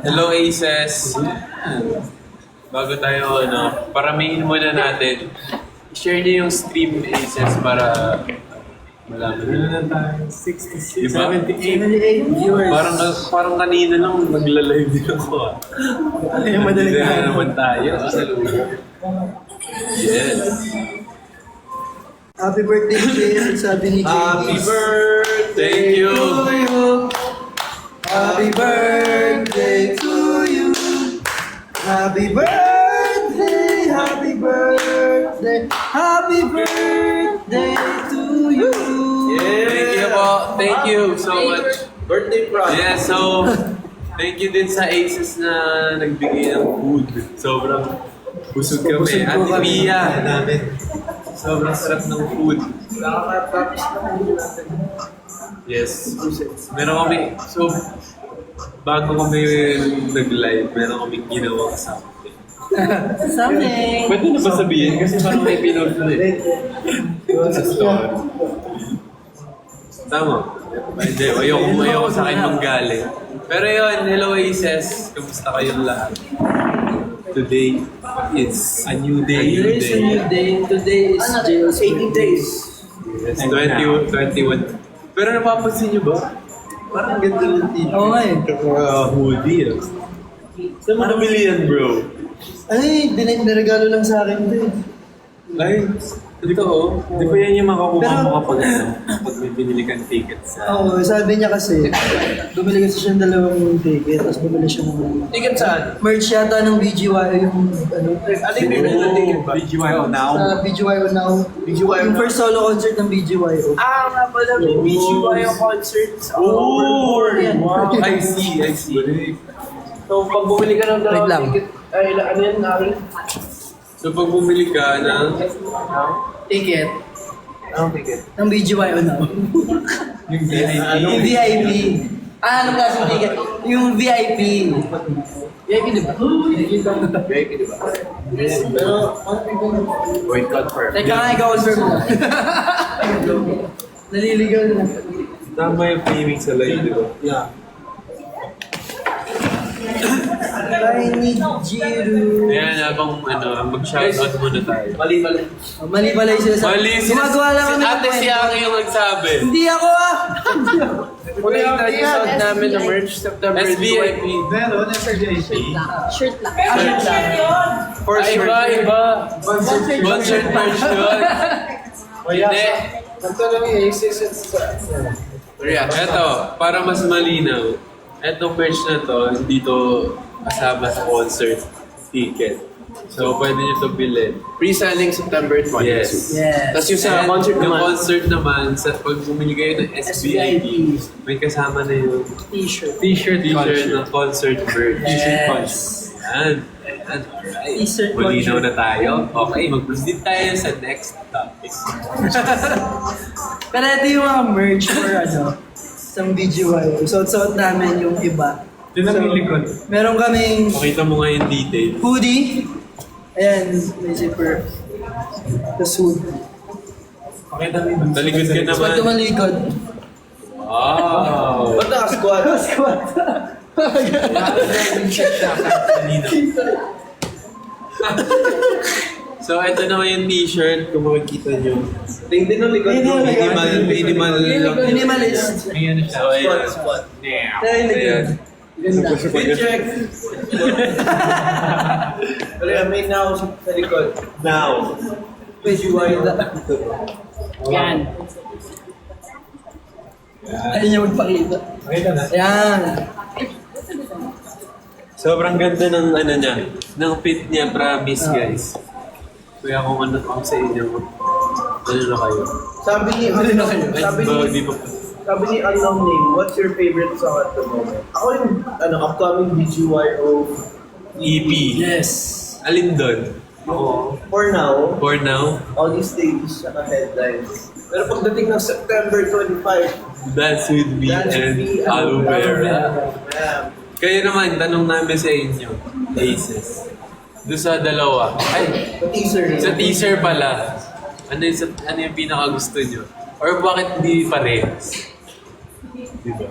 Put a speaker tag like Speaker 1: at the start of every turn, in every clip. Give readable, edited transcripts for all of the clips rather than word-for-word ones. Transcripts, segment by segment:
Speaker 1: Hello Aces! Bago tayo, paramihin muna natin. Share niyo yung stream Aces para malaman nila.
Speaker 2: 66,
Speaker 1: Diba?
Speaker 2: 78 viewers.
Speaker 1: Parang kanina lang nagla-live din ako.
Speaker 2: Yung madaling
Speaker 1: Hindi
Speaker 2: tayo.
Speaker 1: naman tayo. Yes.
Speaker 2: Happy birthday, Jay. Sabi ni
Speaker 1: Happy birthday to you.
Speaker 2: Happy birthday to you. Happy birthday, happy birthday, happy birthday to you.
Speaker 1: Thank you po. Thank you so much.
Speaker 3: Birthday prank.
Speaker 1: Yeah, so thank you din sa Aces na nagbigay ng food. Sobrang busog kami.
Speaker 2: Busog po
Speaker 1: Ate
Speaker 2: kami.
Speaker 1: Mia, sobrang sarap ng food.
Speaker 3: Nakaka-practice na kami natin.
Speaker 1: Yes. Meron kami, so bago kami nag-live, meron kami ginawa something.
Speaker 2: Something.
Speaker 1: Pwede na ba sabihin? Kasi parang may pinod na eh. Sa story. Tama. Hindi, ayoko sa akin manggaling. Pero yun, hello Aces. Kamusta kayong lahat? Today, it's a new day.
Speaker 2: Today is a new day. Today is Jill's
Speaker 3: 80 days.
Speaker 1: Yes, 21. Pero napapansin nyo ba? Parang ganda ng t-shirt.
Speaker 2: Oo nga eh.
Speaker 1: Hoodie ah. Saan mo nabili yan, bro?
Speaker 2: Ay, niregalo lang sa akin ito eh.
Speaker 1: Ay, ito oh.
Speaker 4: Di ba yan yung makukuha
Speaker 2: Pero-
Speaker 4: mo kapag, kapag may binili kang ticket sa...
Speaker 2: Oo, sabi niya kasi, bumili kasi siya ng dalawang ticket, tapos bumili siya ng
Speaker 3: Ticket saan?
Speaker 2: merch yata ng BGYO yung ano,
Speaker 3: Ano yung binili ng ticket ba?
Speaker 4: BGYO now.
Speaker 2: sa BGYO Now.
Speaker 3: BGYO
Speaker 2: Yung
Speaker 3: Now.
Speaker 2: first solo concert ng BGYO.
Speaker 3: Ah, nga pala, may BGYO concerts.
Speaker 1: Oh!
Speaker 2: Yan.
Speaker 1: Wow! I see.
Speaker 3: So, pag bumili ka ng
Speaker 2: Wait lang.
Speaker 3: dalawang ticket, ay, ano yan, Ari?
Speaker 1: So pag bumili ka ng...
Speaker 2: Ticket
Speaker 3: Anong ticket?
Speaker 2: ng BGYO Now.
Speaker 1: Yung VIP.
Speaker 2: Yung VIP. Ah, anong klaseng ticket? Yung VIP. VIP, di ba?
Speaker 3: VIP, di ba? Pero,
Speaker 4: Wait, confirm.
Speaker 2: Teka nga, ikaw confirm mo. Naliligaw na.
Speaker 1: Tama yung framing sa live, di ba?
Speaker 3: yeah.
Speaker 2: I need you.
Speaker 1: Ayan, habang mag-shoutout muna tayo.
Speaker 3: Mali.
Speaker 2: Mali pala yung sinasabi.
Speaker 1: Mali,
Speaker 2: Gumagawa lang kami ng
Speaker 1: Ate si
Speaker 2: kwento.
Speaker 1: Aki yung nagsabi.
Speaker 2: Hindi ako ah!
Speaker 3: Punta tayo sa suot namin na merch September
Speaker 1: SBIP.
Speaker 4: Pero, nasa JP.
Speaker 5: Shirt lang.
Speaker 3: For
Speaker 1: Ay,
Speaker 3: sure.
Speaker 1: iba. Sponsored merch yun. Hindi.
Speaker 3: Ito lang yung Aces at sa...
Speaker 1: Eto, para mas malinaw. Etong merch na to, hindi to kasama sa concert ticket. So, pwede nyo to bilhin.
Speaker 3: Pre-selling September 22.
Speaker 1: Yes.
Speaker 2: Yes.
Speaker 3: Tapos yung sa
Speaker 1: And
Speaker 3: concert
Speaker 1: yung
Speaker 3: naman,
Speaker 1: concert naman, sa pag bumili kayo ng SBIP, may kasama na yung
Speaker 2: T-shirt.
Speaker 1: t-shirt ng concert merch.
Speaker 2: Yes.
Speaker 1: Yan. Alright.
Speaker 2: T-shirt
Speaker 1: Malinaw
Speaker 2: concert.
Speaker 1: na tayo. Okay, mag-proceed tayo sa next topic.
Speaker 2: Pero ito yung mga merch for sa BGYO. Suot-suot namin yung iba.
Speaker 4: Yun ang yung likod.
Speaker 2: Meron kaming
Speaker 1: Pakita mo nga yung detail.
Speaker 2: hoodie. Ayan, may zipper. Tapos hoodie.
Speaker 4: Pakita mo yung...
Speaker 1: Talikod ka naman.
Speaker 2: Pag tumalikod.
Speaker 1: Wow!
Speaker 3: ba't naka-squad?
Speaker 2: Squat.
Speaker 1: So, ito naman yung t-shirt. Kung makikita nyo.
Speaker 3: Tingin ng likod mo.
Speaker 2: Minimalist.
Speaker 4: May ano siya.
Speaker 1: So, ayan.
Speaker 3: Squad.
Speaker 2: Ayan,
Speaker 1: Ayan.
Speaker 2: ganda.
Speaker 3: Fit check. Pero yan, may now sa likod.
Speaker 4: Now.
Speaker 3: BGYO.
Speaker 2: Yan. Ayaw niya magpakita.
Speaker 4: Pakita na.
Speaker 2: Ayan.
Speaker 1: Sobrang ganda ng niya. Ng fit niya, promise guys. Kaya kung ano ako sa inyo, ano na kayo?
Speaker 3: Sabi ni,
Speaker 2: Ano na kayo?
Speaker 1: Ay,
Speaker 3: sabi
Speaker 1: ba,
Speaker 3: ni,
Speaker 1: di ba?
Speaker 3: sabi ni Unknown Name, what's your favorite song at the moment? Ako yung, upcoming BGYO.
Speaker 1: EP.
Speaker 2: Yes.
Speaker 1: Alin doon?
Speaker 3: For now,
Speaker 1: For now,
Speaker 3: all these stages saka headlines. Pero pagdating ng September 25,
Speaker 1: Dance With Me
Speaker 3: Dance With
Speaker 1: and
Speaker 3: Me,
Speaker 1: Aloe Vera.
Speaker 3: yeah.
Speaker 1: Kayo naman, tanong namin sa inyo, Aces. Doon sa dalawa. Ay,
Speaker 3: The teaser.
Speaker 1: sa teaser pala. Ano yung pinaka gusto nyo? Or bakit hindi parehas? Diba?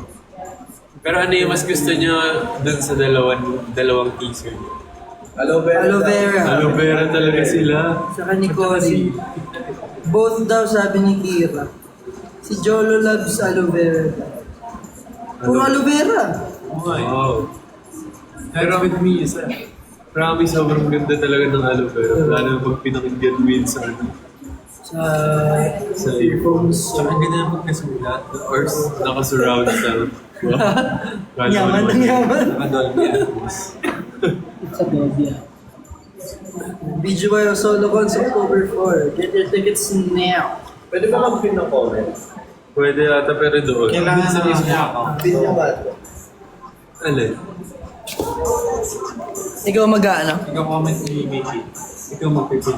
Speaker 1: Pero ano yung mas gusto nyo dun sa dalawang teaser?
Speaker 3: Aloe vera.
Speaker 2: Aloe vera.
Speaker 1: Aloe vera talaga sila.
Speaker 2: Saka ni Cory. Both daw sabi ni Kira. Si Jolo loves aloe vera. Puro aloe vera.
Speaker 1: Wow. Pero with me, isa. Promise, sobrang ganda talaga ng aloe vera. Lalo na pag pinakinggan mo yun sa sa earphones. Tsaka ang ganda na pagkasulat. Or nakasurround sound.
Speaker 2: Yaman ng yaman.
Speaker 1: Naka-Dolby Atmos.
Speaker 2: Sa Dolby. Video by Solo Cons October 4. Get your tickets now.
Speaker 3: Pwede ba mag-pin ng comment?
Speaker 1: Pwede ata pero doon.
Speaker 4: Kailangan sa Facebook account.
Speaker 3: Pin niya ba?
Speaker 1: Alin?
Speaker 2: Ikaw mag-ano?
Speaker 4: Ikaw comment ni Mickey. Ikaw magpipin.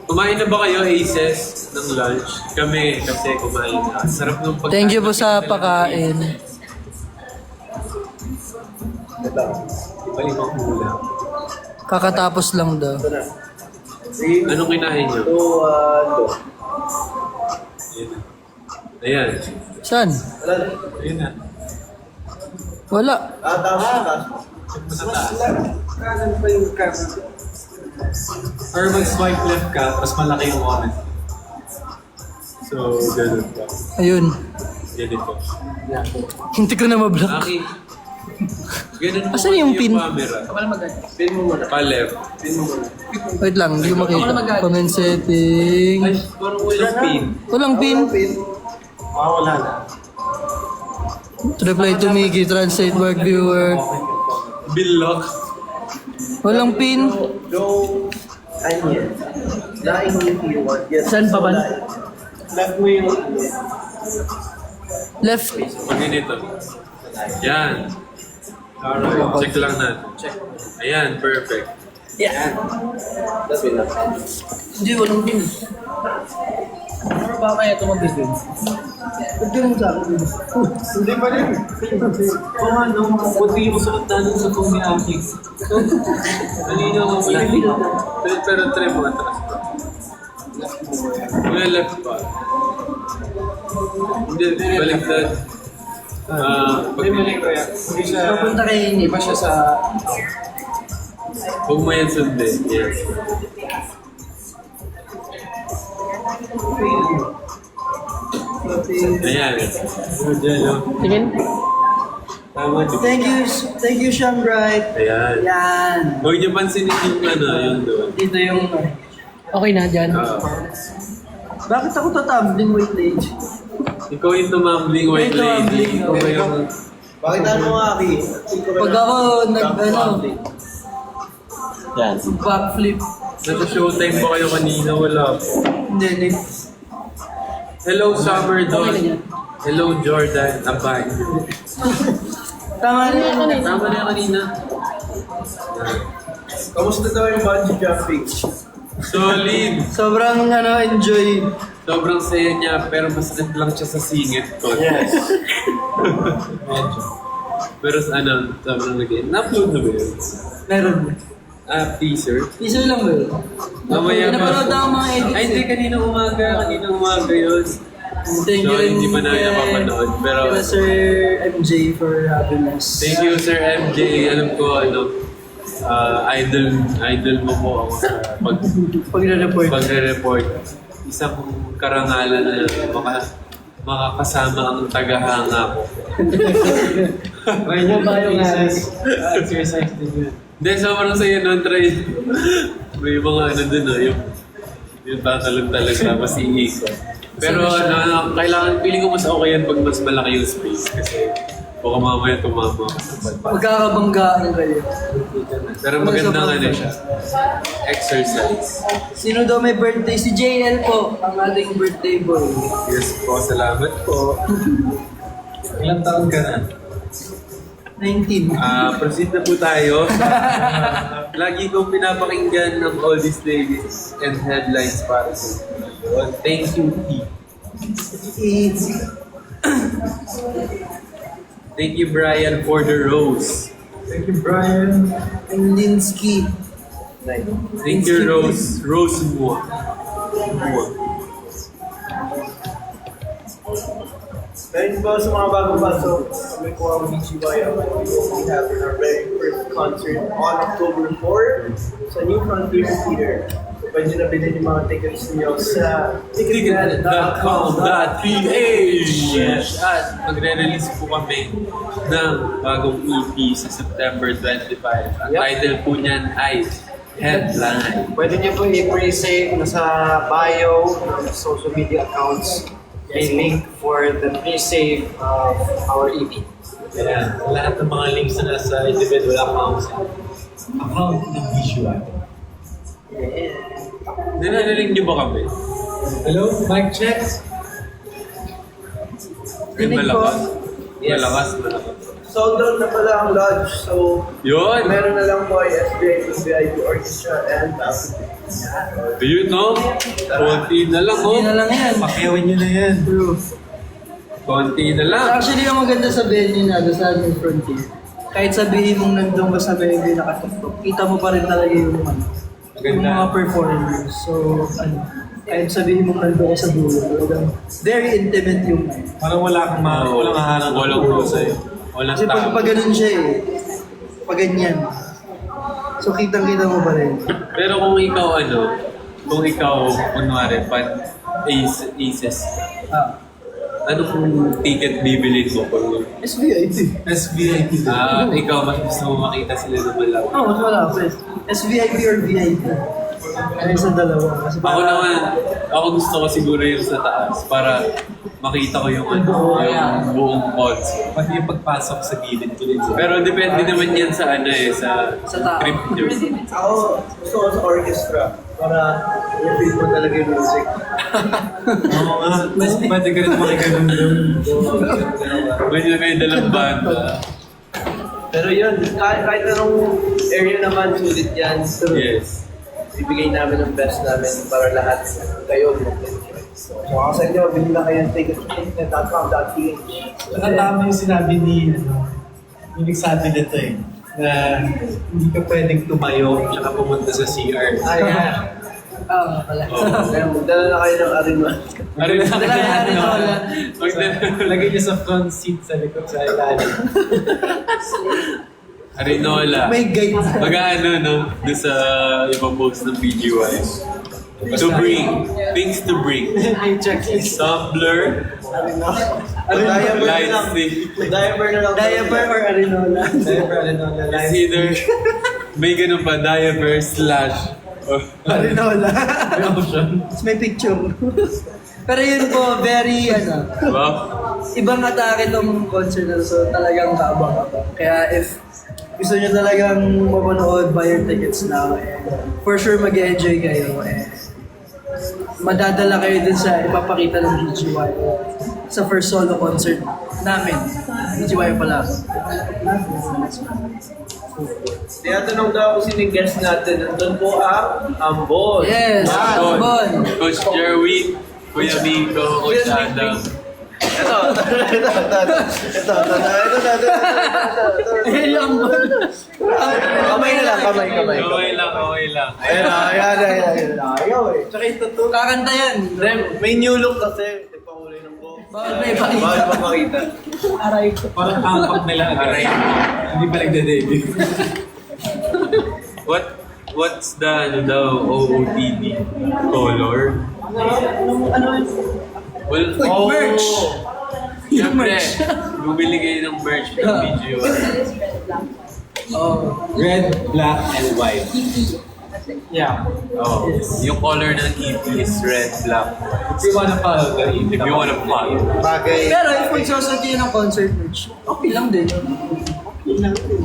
Speaker 1: Kumain na ba kayo, Aces, ng lunch? Kami, kasi kumain na. Sarap ng pagkain.
Speaker 2: Thank you po sa pagkain.
Speaker 3: Ito.
Speaker 1: Iba-ibang ulam.
Speaker 2: Kakatapos lang daw.
Speaker 3: Ito na. 3,
Speaker 1: Anong kinain nyo?
Speaker 3: 2, 1, 2.
Speaker 1: Ayan.
Speaker 2: Saan?
Speaker 3: Wala na.
Speaker 1: Ayan na.
Speaker 2: Wala.
Speaker 3: Tama ka.
Speaker 4: Kanan pa yung camera. Or mag-swipe left ka, mas malaki yung comment.
Speaker 1: So, ganun pa.
Speaker 2: Ayun.
Speaker 1: Ganito.
Speaker 2: Hindi ko na mablock.
Speaker 1: Aki. Ganun mo
Speaker 2: Asan yung
Speaker 1: kasi
Speaker 2: pin?
Speaker 1: camera.
Speaker 3: Pin mo muna.
Speaker 1: Pa-left.
Speaker 3: Pin mo muna.
Speaker 2: Wait lang, hindi ko makita. Comment setting.
Speaker 1: Ay, parang walang pin.
Speaker 2: Walang pin.
Speaker 4: Wala na.
Speaker 2: Reply to Mickey, translate work viewer.
Speaker 1: Billock.
Speaker 2: Walang pin.
Speaker 3: Go. Onion. Laing yung keyword. Yes.
Speaker 2: Saan pa ba?
Speaker 3: Left mo yung
Speaker 2: Left.
Speaker 1: Pag ganito. Yan. Alright, check lang natin. Check. Ayan, perfect.
Speaker 2: Yeah.
Speaker 3: That's enough.
Speaker 2: Hindi, walang pin. Ano ba kaya ito mag-pin? Pwede mo sa akin.
Speaker 3: Hindi pa rin.
Speaker 4: Kung ano, huwag mo suot na sa kong ni Aki.
Speaker 1: Kanina ko pero try mo atras pa. May left pa. Hindi, baliktad. Pag
Speaker 4: Hindi siya,
Speaker 2: Papunta kay Inip.
Speaker 4: iba siya sa...
Speaker 1: huwag mo yan sundin. Yes. Ayan.
Speaker 2: Tingin.
Speaker 1: Tama, di ba?
Speaker 2: Thank you, Sean Bright.
Speaker 1: Ayan.
Speaker 2: Yan.
Speaker 1: Huwag niyo pansinin yung yung doon.
Speaker 2: Dito yung... Okay na, dyan. Bakit ako tatumbling white lady?
Speaker 1: Ikaw yung tumambling white
Speaker 2: Ito,
Speaker 1: lady.
Speaker 2: tumbling.
Speaker 1: Ikaw ba yung...
Speaker 3: Bakit ano nga, Aki?
Speaker 2: Pag ako
Speaker 3: Yan.
Speaker 2: backflip.
Speaker 1: Nasa showtime pa kayo kanina, wala po.
Speaker 2: Hindi.
Speaker 1: Hello, Summer Dawn.
Speaker 2: Okay na yan.
Speaker 1: Hello, Jordan. Abay.
Speaker 2: Tama na yan.
Speaker 1: Tama na yan kanina.
Speaker 3: Kamusta daw yung bungee jumping?
Speaker 1: Solid.
Speaker 2: Sobrang enjoy.
Speaker 1: Sobrang saya niya, pero mas lang siya sa singit ko.
Speaker 3: Yes.
Speaker 1: Medyo. Pero sobrang nag-end. Na-upload na ba yun?
Speaker 2: Meron.
Speaker 1: Teaser.
Speaker 2: Teaser lang ba yun?
Speaker 1: Mamaya pa.
Speaker 2: Napanood ako mga edits.
Speaker 1: Ay, hindi. Kaninang umaga yun.
Speaker 2: Thank you
Speaker 1: So,
Speaker 2: rin.
Speaker 1: hindi pa namin napapanood. Pero,
Speaker 2: Kaya Sir MJ for having us.
Speaker 1: thank you, Sir MJ. Alam ko, idol mo po ako sa
Speaker 2: Pagre-report.
Speaker 1: pagre-report. Isang karangalan na makakasama ang tagahanga ko.
Speaker 4: May yung exercise din yun.
Speaker 1: Hindi, sobrang saya nun. Try. May mga dun, yung tatalog talaga, tapos iiko. Pero kailangan, feeling ko mas okay yan pag mas malaki yung space. Kasi baka mamaya tumama ka sa pag.
Speaker 2: Magkakabanggaan kayo.
Speaker 1: Pero magandang siya. Exercise.
Speaker 2: Sino daw may birthday? Si JL po, ang ating birthday boy.
Speaker 1: Yes po, salamat po.
Speaker 4: Ilang taon ka na?
Speaker 2: 19.
Speaker 1: Proceed na po tayo. Lagi kong pinapakinggan ng all these ladies and headlines para sa inyo. Thank you, T. Thank you, Brian, for the rose.
Speaker 4: Thank you, Brian.
Speaker 2: Ang Linsky.
Speaker 1: Thank you, Rose. Rose mo.
Speaker 3: Ngayon po sa mga bagong pasok, kami po ang BGY. We have our very first concert on October 4 sa New Frontier Theater. So pwede na bilhin yung mga tickets niyo sa
Speaker 1: Ticket.com.ph at magre-release po kami ng bagong EP sa September 25. Ang title po niyan ay Headline.
Speaker 5: Pwede niyo po i-pre-save nasa bio ng social media accounts. May link for the pre-save of our EP.
Speaker 4: Kaya lahat ng mga links na nasa individual accounts, account ng visual.
Speaker 1: Narinig niyo ba kami?
Speaker 4: Hello, mic check.
Speaker 1: Ay,
Speaker 2: Dinig ko.
Speaker 1: malakas.
Speaker 3: Yes.
Speaker 1: Malakas.
Speaker 3: sold out na pala ang lodge. So,
Speaker 1: Yun!
Speaker 3: meron na lang po ay SBI, VIP Orchestra, and
Speaker 1: Yun, no? Konti na lang,
Speaker 2: Hindi na
Speaker 1: oh.
Speaker 2: lang yan.
Speaker 4: Pakyawin nyo na yan.
Speaker 2: True.
Speaker 1: Konti na lang.
Speaker 2: Actually, ang maganda sa venue na sa New Frontier, kahit sabihin mong nandun ka sa venue nakatuktok, kita mo pa rin talaga yung, yung mga performers. So, kahit sabihin mong nandun ka sa dulo, talagang very intimate yung
Speaker 4: Parang wala kang walang haharang.
Speaker 1: Walang sa'yo. Walang
Speaker 2: Kasi pag ganun siya pag ganyan. So, kitang-kita mo pa rin.
Speaker 1: Pero kung ikaw, kunwari, aces, ano kung ticket bibilin mo pag
Speaker 2: SVIP.
Speaker 4: SVIP.
Speaker 1: ikaw mas gusto mo makita sila na malaw?
Speaker 2: Oo, mas wala pa. SVIP or VIP. Ano sa dalawa? Kasi
Speaker 1: Ako naman, gusto ko siguro yung sa taas para makita ko yung buong concert.
Speaker 4: Pati yung pagpasok sa gilid ko din.
Speaker 1: Pero depende naman yan sa
Speaker 2: Sa tao.
Speaker 1: trip nyo.
Speaker 3: ako gusto ko sa orchestra para i-feel mo talaga yung music.
Speaker 4: Oo nga. Mas pwede ka rin makikagong doon.
Speaker 1: Medyo may dalang banda.
Speaker 3: Pero yun, kahit anong area naman, sulit yan.
Speaker 1: Yes.
Speaker 3: Ibigay namin ang best namin para lahat kayo mag-enjoy. So, ako sa inyo, bilhin na kayo ng ticket.com.ph.
Speaker 4: Nakatama yung sinabi ni, yung nagsabi nito na hindi ka pwedeng tumayo tsaka pumunta sa CR.
Speaker 3: Yeah.
Speaker 2: Pala.
Speaker 3: Kaya magdala na kayo ng arima.
Speaker 4: Lagay niyo sa front seat sa likod sa ilalim.
Speaker 1: Arinola.
Speaker 2: May guide.
Speaker 1: No? Doon sa ibang post ng PGY. To bring. Things to bring.
Speaker 4: May checklist.
Speaker 1: Tumblr.
Speaker 3: Diaper na
Speaker 1: Light
Speaker 3: lang.
Speaker 1: stick.
Speaker 3: Diaper na lang.
Speaker 2: Diaper or Arinola?
Speaker 4: Diaper,
Speaker 1: It's either may ganun pa, diaper /
Speaker 2: Arinola. Tapos may picture. Pero yun po, very,
Speaker 1: Diba?
Speaker 2: ibang atake tong concert na to, so talagang kaabang-abang. Kaya if gusto nyo talagang mapanood, buy your tickets now. And for sure mag-enjoy kayo. And madadala kayo dun sa ipapakita ng BGY sa first solo concert namin. BGY pala.
Speaker 3: Tinatanong daw kung sino yung guest natin. Nandun po ang Ambon.
Speaker 2: Yes, Ambon.
Speaker 1: Coach Jerwin, Kuya Miko, Coach Adam.
Speaker 3: Ito.
Speaker 2: Eh, yung Ambon.
Speaker 3: Kamay na lang, kamay.
Speaker 1: Okay lang.
Speaker 3: Ayan. Ayaw eh. Tsaka ito to.
Speaker 2: Kakanta yan.
Speaker 3: May new look kasi. Nagpakulay ng buhok.
Speaker 2: Bawal may pakita.
Speaker 3: Bawal papakita.
Speaker 2: Aray ko.
Speaker 4: Parang ampak nila agad. Hindi pa nagde-debut.
Speaker 1: What's the OOTD color? Well,
Speaker 2: Merch. Yung
Speaker 1: Siyempre,
Speaker 2: merch.
Speaker 1: bumili kayo ng merch ng video.
Speaker 2: Oh.
Speaker 4: Red, black, and white. Yeah.
Speaker 1: Oh, yung color ng EP is red, black.
Speaker 4: If you wanna follow the
Speaker 1: If you wanna follow.
Speaker 3: Bagay.
Speaker 2: Pero if magsasot kayo ng concert merch, okay lang din. Okay lang din.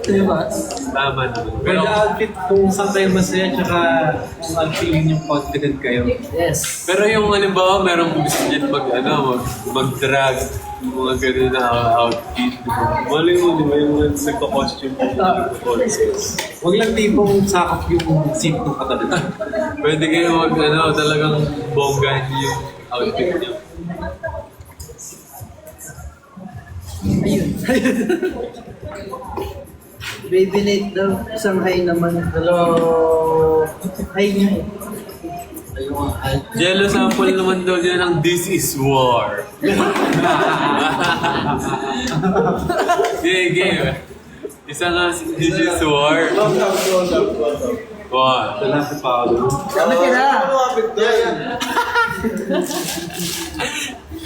Speaker 2: Diba?
Speaker 1: Tama naman.
Speaker 4: Pero the outfit, kung saan kayo masaya, tsaka kung feeling yung confident kayo.
Speaker 2: Yes.
Speaker 1: Pero yung halimbawa, merong gusto niyan mag-drag, yung mga ganun na outfit. Mali mo, di ba yung nagka-costume
Speaker 4: Huwag lang tipong sakop yung seat ng katabi.
Speaker 1: Pwede kayo talagang bongga niyo yung outfit niyo.
Speaker 2: Ayun. Baby Nate daw. Isang hi naman. Hello. Hi niya.
Speaker 1: Jello sample naman daw niya ng This is War. Game. Isa nga si This is War. Wow.
Speaker 4: Salamat pa ako.
Speaker 2: Kami sila.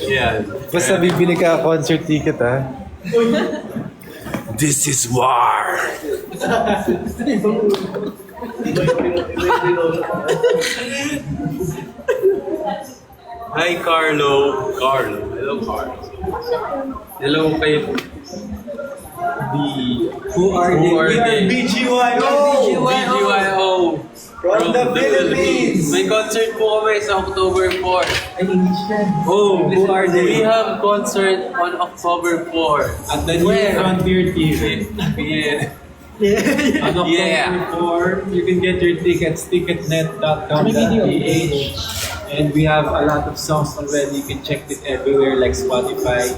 Speaker 1: Yeah.
Speaker 6: Basta bibili ka concert ticket ha.
Speaker 1: This is War. Hi, Carlo. Hello, Carlo. Hello, kay
Speaker 4: Who are they?
Speaker 1: BGYO.
Speaker 6: From the Philippines.
Speaker 1: May concert po kami sa October 4.
Speaker 4: Ay, English yan.
Speaker 1: Oh,
Speaker 4: Who are they?
Speaker 1: We have concert on October 4.
Speaker 4: At the New Frontier Theater.
Speaker 1: Yeah.
Speaker 4: On October
Speaker 1: Yeah.
Speaker 4: 4, you can get your tickets, ticketnet.com.ph. And we have a lot of songs already. You can check it everywhere like Spotify.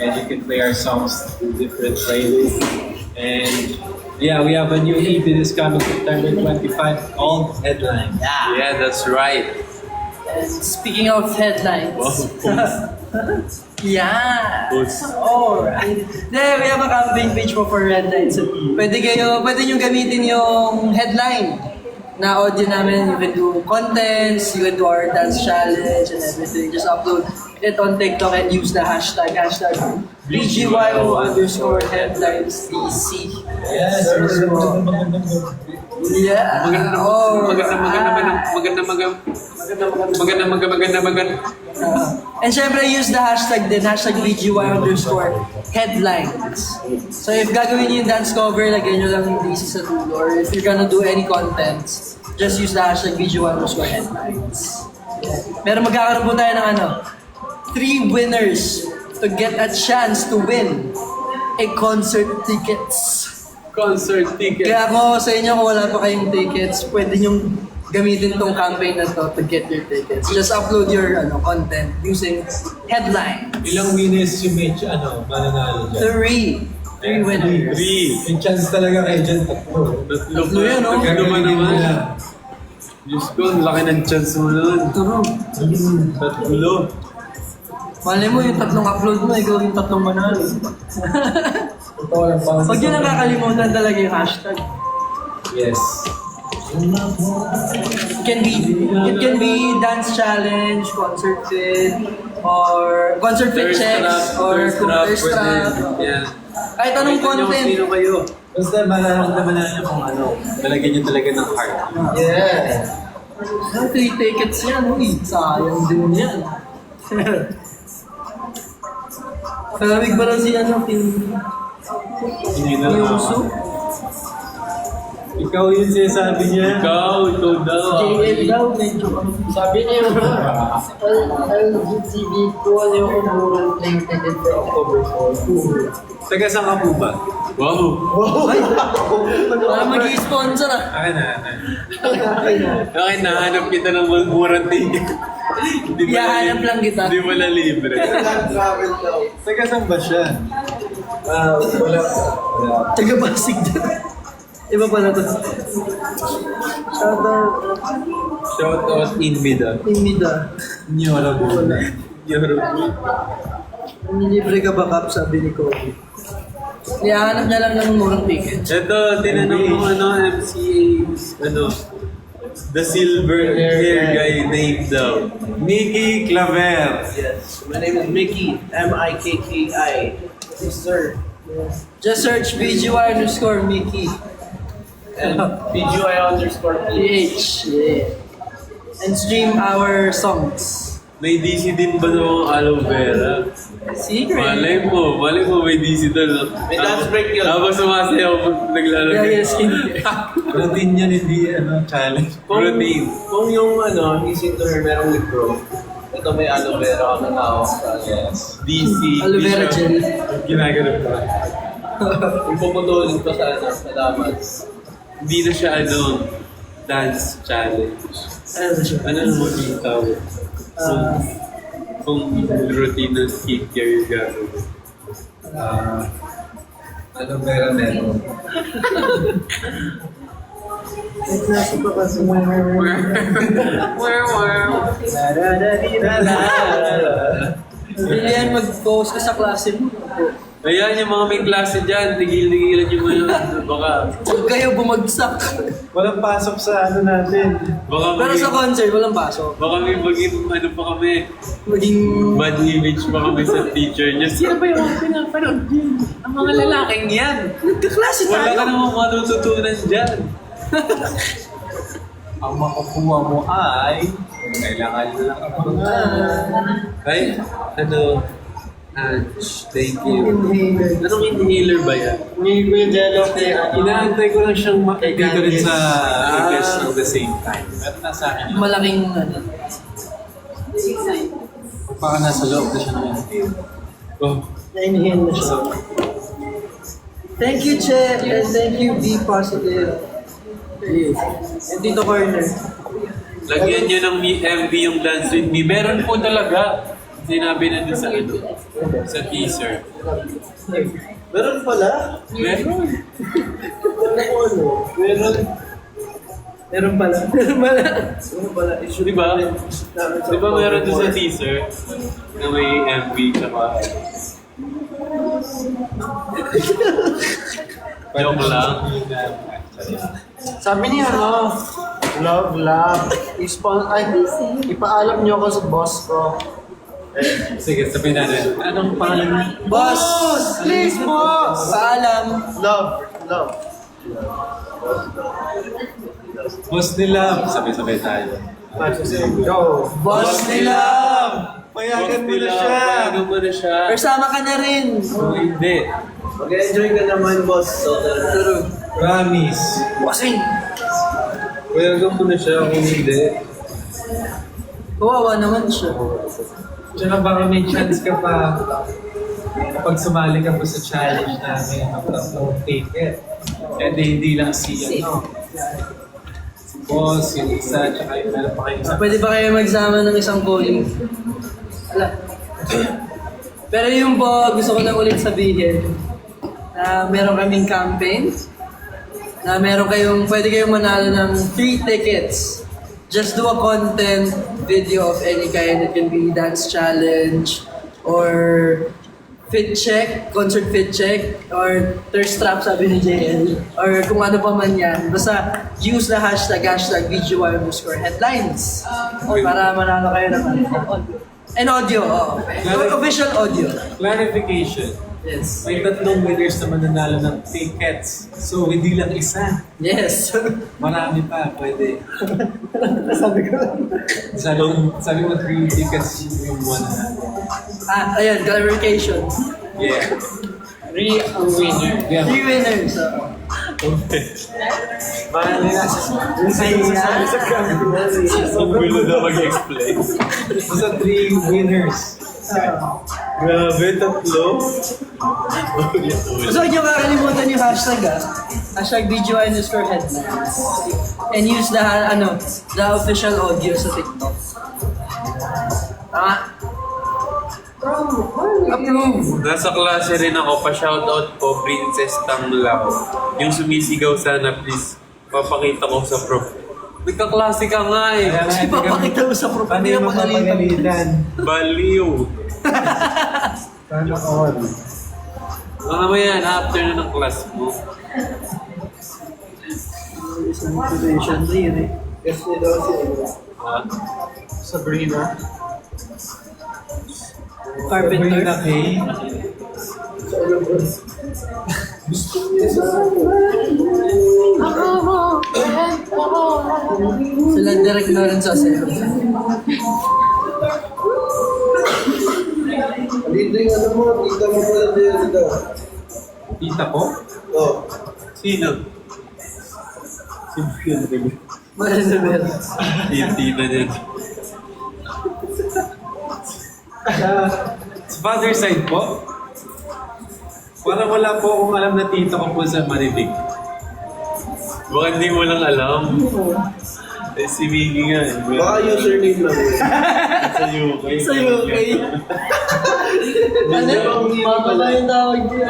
Speaker 4: And you can play our songs through different playlists. And yeah, we have a new EP this coming September 25 called Headline.
Speaker 1: Yeah, that's right.
Speaker 2: And speaking of headlines.
Speaker 1: Wow.
Speaker 2: Yeah.
Speaker 1: Post.
Speaker 2: Alright. Then, we have a campaign page po for headlines. So, pwede nyo gamitin yung headline na audio namin. You can do contents, you can do our dance challenge and everything. Just upload it on TikTok and use the hashtag BGYO_headlinesDC.
Speaker 4: Yes,
Speaker 2: Yeah.
Speaker 1: Maganda.
Speaker 2: And syempre, use the hashtag din, hashtag BGY_headlines. So if gagawin niyo yung dance cover, lagyan nyo lang yung DC sa dulo. Or if you're gonna do any contents, just use the hashtag BGY_headlines. Pero magkakaroon po tayo ng 3 winners to get a chance to win a concert tickets.
Speaker 1: Concert ticket.
Speaker 2: Kaya ako sa inyo, kung wala pa kayong tickets, pwede nyong gamitin tong campaign na to get your tickets. Just upload your content using headline.
Speaker 4: Ilang winners yung may mananalo dyan?
Speaker 2: 3 winners.
Speaker 1: 3.
Speaker 4: Yung chance talaga kayo dyan, tatlo.
Speaker 1: Tatlo
Speaker 2: yan, no?
Speaker 1: Gagawa naman. Diyos ko, ang laki ng chance mo nun. Tatlo.
Speaker 2: Malay mo yung 3 upload mo, ikaw yung 3 manalo.
Speaker 4: Totoo lang pa.
Speaker 2: Huwag nyo nakakalimutan talaga yung hashtag.
Speaker 4: Yes.
Speaker 2: It can be dance challenge, concert fit, or concert fit checks, or thirst trap.
Speaker 1: Yeah.
Speaker 2: Kahit anong content.
Speaker 1: Sino kayo?
Speaker 4: Basta mararamdaman na niyo kung talagyan niyo talaga ng heart.
Speaker 2: Yeah. 3 tickets yan, uy. Sayang din yan. Kalamig ba lang si
Speaker 4: Hindi na
Speaker 2: yung
Speaker 4: lang.
Speaker 2: soup?
Speaker 4: Ikaw yun sinasabi niya.
Speaker 1: Ikaw daw.
Speaker 2: JL daw, medyo
Speaker 3: Sabi niya yung LGTV ko, yung umurang plane ticket for October 4.
Speaker 4: Taga saan ka po ba?
Speaker 1: Wow.
Speaker 2: Para mag-i-sponsor
Speaker 4: Akin na.
Speaker 1: Okay, nahanap kita ng murang ticket.
Speaker 2: Ihahanap lang kita.
Speaker 1: Hindi mo na libre.
Speaker 3: Travel daw.
Speaker 4: Taga saan ba siya?
Speaker 3: Wala.
Speaker 2: Taga-Pasig din. Iba pa na to. Shoutout.
Speaker 1: Shout out Inmida.
Speaker 2: Imida.
Speaker 4: Nyora po.
Speaker 2: Nilibre ka ba, Kap? Sabi ni Kobe. Ihahanap niya lang ng murang ticket.
Speaker 1: Ito, tinanong mo MCA, the silver hair guy named daw.
Speaker 6: Mickey Claver.
Speaker 3: Yes. My name is Mickey. M-I-K-K-I. Yes, sir.
Speaker 2: Just search BGY_Mickey.
Speaker 3: And BGY_PH.
Speaker 2: PH. Yeah. And stream our songs.
Speaker 1: May DC din ba daw ang aloe vera?
Speaker 2: Secret.
Speaker 1: Malay mo may DC doon.
Speaker 3: May dance break yun.
Speaker 1: Habang sumasayaw, naglalagay.
Speaker 2: Yeah, yes,
Speaker 4: Routine yan, hindi challenge.
Speaker 1: Routine.
Speaker 3: Kung yung easy to her merong libro, ito may aloe vera kami na
Speaker 4: Yes.
Speaker 1: DC.
Speaker 2: Aloe vera gel.
Speaker 4: Ginagawa ko.
Speaker 3: Kung puputulin ko sa damas.
Speaker 1: Hindi na siya dance challenge.
Speaker 2: Ano ba siya?
Speaker 1: Ano naman yung tawag? Kung routine ng skincare yung gagawin.
Speaker 4: Aloe vera meron.
Speaker 2: Nasa pa kasi. Hindi yan, mag-focus ka sa klase mo.
Speaker 1: Ayan, yung mga may klase dyan, tigil-tigilan nyo mo yun. Baka,
Speaker 2: Huwag kayo bumagsak.
Speaker 4: Walang pasok sa ano natin.
Speaker 1: baka
Speaker 2: Pero
Speaker 1: maging,
Speaker 2: sa concert, walang pasok.
Speaker 1: baka may maging, ano pa kami,
Speaker 2: Maging...
Speaker 1: bad image pa kami sa teacher niya. Sino ba yung pinapanood yun? Ang mga lalaking yan.
Speaker 2: Nagkaklase
Speaker 1: Wala
Speaker 2: tayo.
Speaker 1: ka namang matututunan dyan.
Speaker 4: Ang makukuha mo ay kailangan nyo lang abangan.
Speaker 1: Ay, ano, thank you. Anong inhaler ba yan?
Speaker 5: Ni Kuya Jello kay
Speaker 4: Inaantay ko lang siyang makikita rin sa
Speaker 1: Ah.
Speaker 4: English at the same time. Pero nasa akin yun.
Speaker 2: Malaking ano.
Speaker 4: Baka nasa loob na siya ng inhale.
Speaker 1: Oh,
Speaker 2: Na-inhale na siya. Thank you, Che. And thank you, Be Positive. And Tito Corner.
Speaker 1: lagyan nyo ng MV yung Dance With Me. Meron po talaga. Sinabi na dun sa ano, sa teaser.
Speaker 3: Meron pala?
Speaker 1: Meron.
Speaker 3: Meron.
Speaker 2: Meron pala. Meron pala.
Speaker 3: Meron pala. Issue
Speaker 1: Di ba?
Speaker 3: namin sa
Speaker 1: Di ba meron dun sa teaser na may MV tsaka joke lang.
Speaker 5: Sabi niya, ano, love. Ipaalam niyo ako sa boss ko.
Speaker 4: Sige, sabihin natin. Anong pangalan niya?
Speaker 2: Boss!
Speaker 5: Please, boss!
Speaker 2: Paalam.
Speaker 5: Love.
Speaker 4: Boss nila. Sabay-sabay tayo.
Speaker 5: Go.
Speaker 2: Boss nila.
Speaker 4: Payagan mo na siya.
Speaker 1: Payagan mo na siya.
Speaker 2: Persama ka na rin.
Speaker 1: Oh, hindi.
Speaker 3: Mag-enjoy ka naman, boss.
Speaker 2: Turo.
Speaker 4: Promise.
Speaker 2: Bossing.
Speaker 1: Payagan mo na siya kung hindi.
Speaker 2: Kawawa naman siya.
Speaker 4: Tsaka baka may chance ka pa kapag sumali ka po sa challenge namin mag-upload ticket. And hindi lang si ano, si boss, yung isa, tsaka yung meron pa kayo sa
Speaker 2: Pwede ba kayo magsama ng isang calling? Wala. Pero yung po, gusto ko lang ulit sabihin na meron kaming campaign na pwede kayong manalo ng 3 tickets. Just do a content video of any kind. It can be dance challenge or fit check, concert fit check, or thirst trap sabi ni JL, or kung ano pa man yan. Basta use the hashtag #VGY_headlines para manalo kayo ng ano. And audio, official audio.
Speaker 4: clarification.
Speaker 2: Yes.
Speaker 4: May 3 winners na mananalo ng tickets. So, hindi lang isa.
Speaker 2: Yes.
Speaker 4: Marami pa, pwede.
Speaker 2: Sabi ko.
Speaker 4: Sabi mo 3 tickets yung one na.
Speaker 2: Ayan, clarification.
Speaker 4: Yeah.
Speaker 5: 3 ang winner.
Speaker 4: Yeah.
Speaker 2: 3 winners.
Speaker 5: Parang nila
Speaker 1: Ang gulo na mag-explain.
Speaker 4: Basta 3 winners.
Speaker 1: Grabe, tatlo.
Speaker 2: So, huwag niyo kakalimutan yung hashtag #VGY_headlines. And use the official audio sa TikTok. Tama? Approve!
Speaker 1: Nasa klase rin ako, pa-shoutout po, Princess Tanglao. Yung sumisigaw sana, please, papakita ko sa prof. Nagkaklase ka nga eh.
Speaker 2: Ipapakita mo sa prof.
Speaker 4: Paano
Speaker 2: Hindi
Speaker 4: yung
Speaker 2: na pagalitan.
Speaker 4: mapapagalitan?
Speaker 1: Baliw.
Speaker 4: Sana all.
Speaker 1: Ano ba yan, after na ng class mo?
Speaker 2: Isang motivation rin eh.
Speaker 3: Yes, niya daw siya.
Speaker 1: Ha?
Speaker 5: Sabrina.
Speaker 2: Carpenter.
Speaker 4: Sabrina Kay.
Speaker 2: Sila direct na rin sa sa'yo.
Speaker 3: Dito yung ano mo, dito mo pala dito.
Speaker 4: Tita ko?
Speaker 3: Oh.
Speaker 1: Sino?
Speaker 2: Marisabel.
Speaker 1: Yung tita niya.
Speaker 4: Sa father side po? Parang wala po akong alam na tita ko po sa Maribig.
Speaker 1: Baka hindi mo lang alam. Eh, si Miggy nga. eh.
Speaker 3: Baka username lang.
Speaker 6: Sa UK.
Speaker 2: Sa UK. Ano? Mama ba yung tawag niya?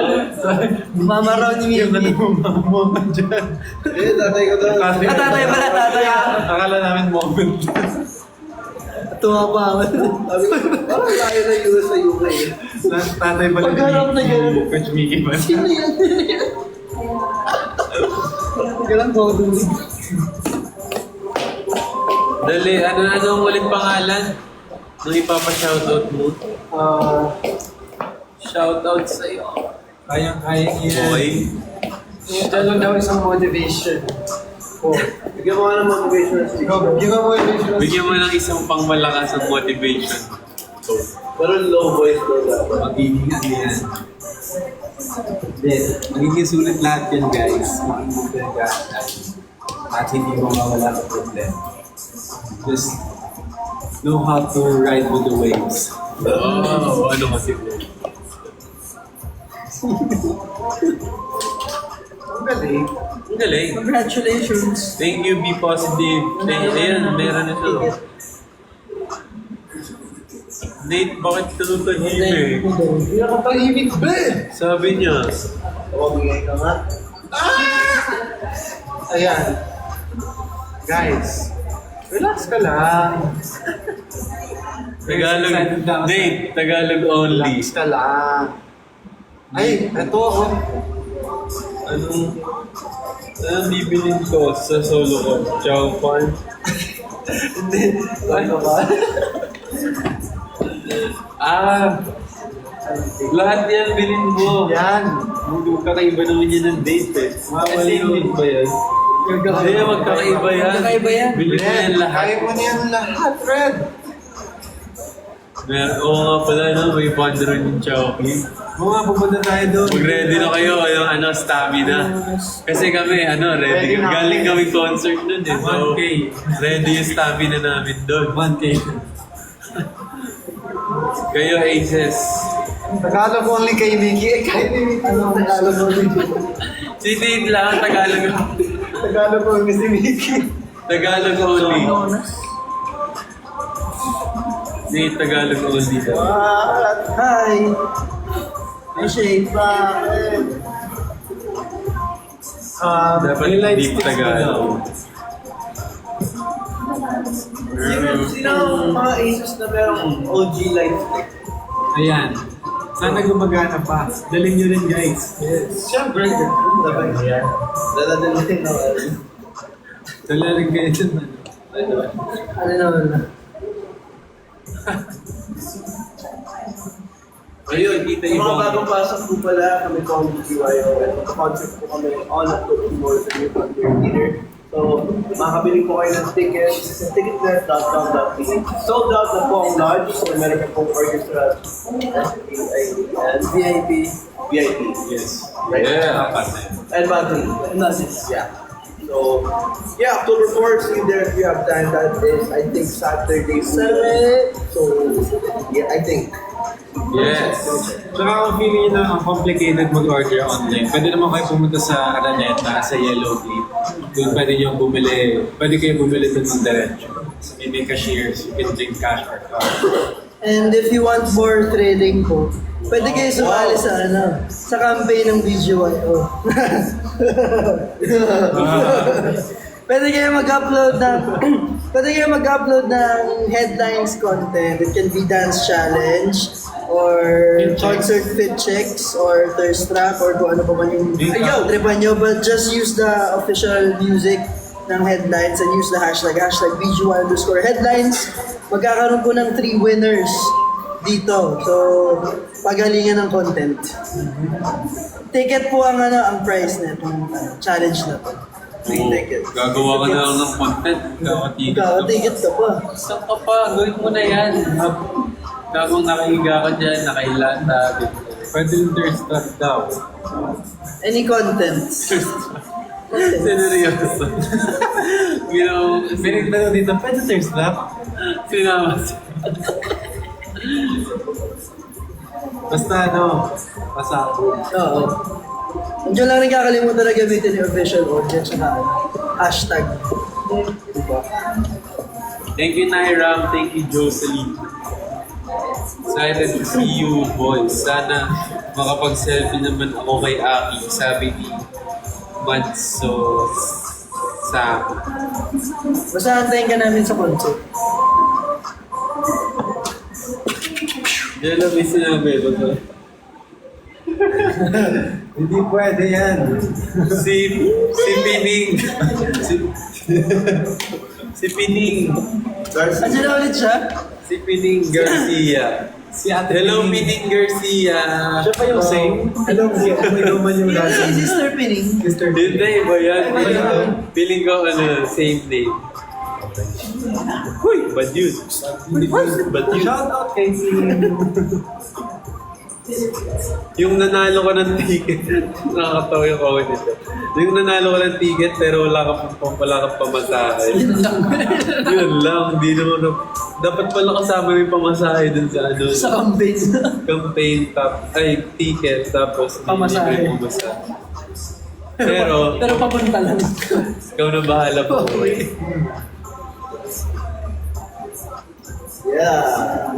Speaker 2: Mama raw ni Mimi.
Speaker 6: Mama dyan.
Speaker 3: Eh, tatay ko daw.
Speaker 2: Tatay pala, tatay.
Speaker 6: Akala namin moment.
Speaker 2: Tuwa pa ako.
Speaker 3: Sabi ko, parang tayo na US sa UK.
Speaker 6: Tatay pala ni
Speaker 2: Pagharap na gano'n.
Speaker 6: Coach Mickey ba?
Speaker 2: Sino yan? Galang ko dulig.
Speaker 1: Dali, ano ang ulit pangalan? Nung ipapa-shoutout mo? Shoutout sa'yo.
Speaker 4: Kayang-kaya yan.
Speaker 1: Boy.
Speaker 5: Ito lang daw isang motivation.
Speaker 3: Oh, bigyan mo nga ng motivational speaker.
Speaker 1: Bigyan mo ng isang pangmalakas ng motivation.
Speaker 3: Pero low voice daw dapat.
Speaker 4: Magiging ano yan. Then, magiging sulit lahat yan guys. Magiging ka at hindi mo mawala sa problem. Just know how to ride with the waves.
Speaker 1: Oh, ano kasi po?
Speaker 3: Ang galing.
Speaker 1: Ang galing.
Speaker 2: Congratulations.
Speaker 1: Thank you, be positive. Ayan, meron na siya. Nate, bakit tulutahimik?
Speaker 3: Hindi na katahimik ba eh?
Speaker 1: Sabi niya.
Speaker 3: Tumabigay ka nga.
Speaker 5: Ayan. Guys, relax ka lang.
Speaker 1: Tagalog, Nate, Tagalog only.
Speaker 5: Relax ka lang. Ay, eto ako.
Speaker 1: Anong bibilin ko sa solo ko? Chow Pan?
Speaker 3: Ano ba?
Speaker 1: Lahat yan bilhin mo.
Speaker 5: Yan.
Speaker 1: Kakaiba naman yan ng date eh. Kasi hindi ba yan? Hindi, magkakaiba yan.
Speaker 2: Magkakaiba yan.
Speaker 1: Bilhin mo yan lahat.
Speaker 5: Kaya mo na yan lahat, Fred.
Speaker 1: Oo nga pala, no? May pandron yung Chowking.
Speaker 4: Oo nga, pupunta tayo doon.
Speaker 1: Mag-ready na kayo, yung stamina. Kasi kami, ready.
Speaker 5: Ready na.
Speaker 1: Galing kami concert nun eh. So,
Speaker 4: 1K.
Speaker 1: ready yung stamina namin doon.
Speaker 4: 1K.
Speaker 1: Kayo, Aces.
Speaker 5: Tagalog only kay Mickey. Kay Mickey.
Speaker 3: Ano ang Tagalog only?
Speaker 1: Si Nate lang, Tagalog.
Speaker 5: Tagalog only si Mickey.
Speaker 1: Tagalog only. Nate, Tagalog only daw.
Speaker 2: Hi. Appreciate pa.
Speaker 1: Dapat deep Tagalog.
Speaker 3: Sino ang mga Asus na merong OG light stick?
Speaker 4: Ayan. Sana gumagana pa. Dalhin nyo rin guys.
Speaker 3: Siyempre, dapat yan. Dala-dala rin na
Speaker 4: Dala rin kayo dun.
Speaker 2: Ano naman na?
Speaker 1: Ayun, kita
Speaker 3: Sa mga
Speaker 1: ibang.
Speaker 3: bagong pasok po pala, kami po ang BGYO. Magka-concert po kami on October 4 sa New Frontier Theater. So, makakabili po kayo ng tickets sa ticketnet.com.ph. Sold out na po ang lodge, so meron po pong orchestra and
Speaker 2: VIP.
Speaker 3: VIP.
Speaker 4: Yes.
Speaker 3: Right?
Speaker 1: Yeah.
Speaker 3: And monthly.
Speaker 2: Nothing.
Speaker 3: Yeah. So, yeah, October 4, see you there if you have time. That is, I think, Saturday. So, yeah, I think.
Speaker 1: Yes.
Speaker 4: Tsaka kung feeling nyo na ang complicated mag-order online, pwede naman kayo pumunta sa Araneta, sa Yellow Clip. Doon pwede nyo bumili, pwede kayo bumili doon ng diretso. May cashiers, you can take cash or card.
Speaker 2: And if you want more trading po, pwede kayo sumali sa sa campaign ng BGYO. Pwede kayo mag-upload ng headlines content. It can be dance challenge or concert fit checks or thirst trap or kung ano pa man yung tripan nyo. But just use the official music ng headlines and use the hashtag BGY_headlines. Magkakaroon po ng 3 winners dito. So, pagalingan ng content. Ticket po ang ang price na itong challenge na to. Free ticket.
Speaker 1: Gagawa ka na lang ng content.
Speaker 2: Ticket ka pa.
Speaker 1: Saan ka pa? Gawin mo na yan. Gagawang nakahiga ka dyan, nakailata.
Speaker 4: Pwede yung thirst trap daw.
Speaker 2: Any contents.
Speaker 1: Seryoso.
Speaker 4: Pinagtanong dito, pwede thirst trap?
Speaker 1: Sinamas.
Speaker 4: Basta pasako.
Speaker 2: Oo. Andiyan lang rin kakalimutan na gamitin yung official audience at hashtag. Diba?
Speaker 1: Thank you, Nairam. Thank you, Jocelyn. Excited to see you, boys. Sana makapag-selfie naman ako kay Aki, sabi ni Manso sa
Speaker 2: Basta antayin ka namin sa concert.
Speaker 1: yan lang may sinabi. Bato.
Speaker 6: Hindi pwede yan.
Speaker 1: Si Pining. Si Pining.
Speaker 2: Andiyan na ulit siya?
Speaker 1: Si Pining Garcia.
Speaker 6: Si Ate
Speaker 1: Hello,
Speaker 6: Pining.
Speaker 1: Pining Garcia.
Speaker 6: Siya pa yung same? Hello, si Umay Roman yung
Speaker 2: Hindi
Speaker 6: last
Speaker 2: si Sister Pining.
Speaker 6: Mr.
Speaker 1: Yun na, iba yan. Feeling ko, same name. Huy, bad yun. Bad yun.
Speaker 6: Shout out kay
Speaker 1: Yung nanalo ko ng ticket, nakakatawa yung comment nito. Yung nanalo ko ng ticket pero wala kang pamasahe. Yun lang, hindi naman dapat pala kasama yung pamasahe dun sa ano.
Speaker 2: Sa campaign.
Speaker 1: Campaign ticket tapos
Speaker 2: Pamasahe.
Speaker 1: hindi pamasahe. Pero
Speaker 2: Papunta lang.
Speaker 1: ikaw na bahala po.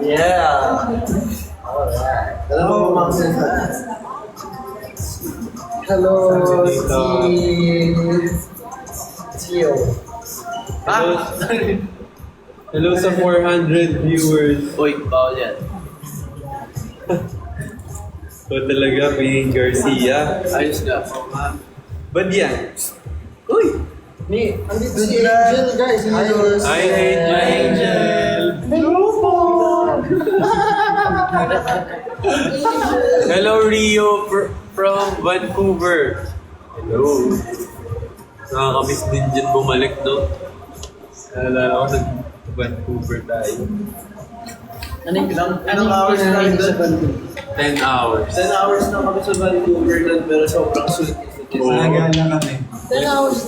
Speaker 3: Yeah. Alam mo mga
Speaker 2: Hello,
Speaker 1: Dito.
Speaker 2: Gio.
Speaker 1: Hello sa 400 viewers.
Speaker 3: Uy, bawal yan.
Speaker 1: So talaga, Pining Garcia.
Speaker 3: Ayos na.
Speaker 1: Ba't yan?
Speaker 3: Uy!
Speaker 2: Andito si Angel, guys. Ayos.
Speaker 1: Hi, Angel! Hello, Rio from Vancouver. Hello. Nakakamiss din dyan bumalik, no? Naalala ko nag-Vancouver tayo.
Speaker 3: Anong hours na rin
Speaker 2: sa
Speaker 3: doon?
Speaker 1: 10 hours.
Speaker 3: 10 hours na kami sa Vancouver doon, pero sobrang sweet.
Speaker 6: Naga lang kami.
Speaker 2: 10 hours.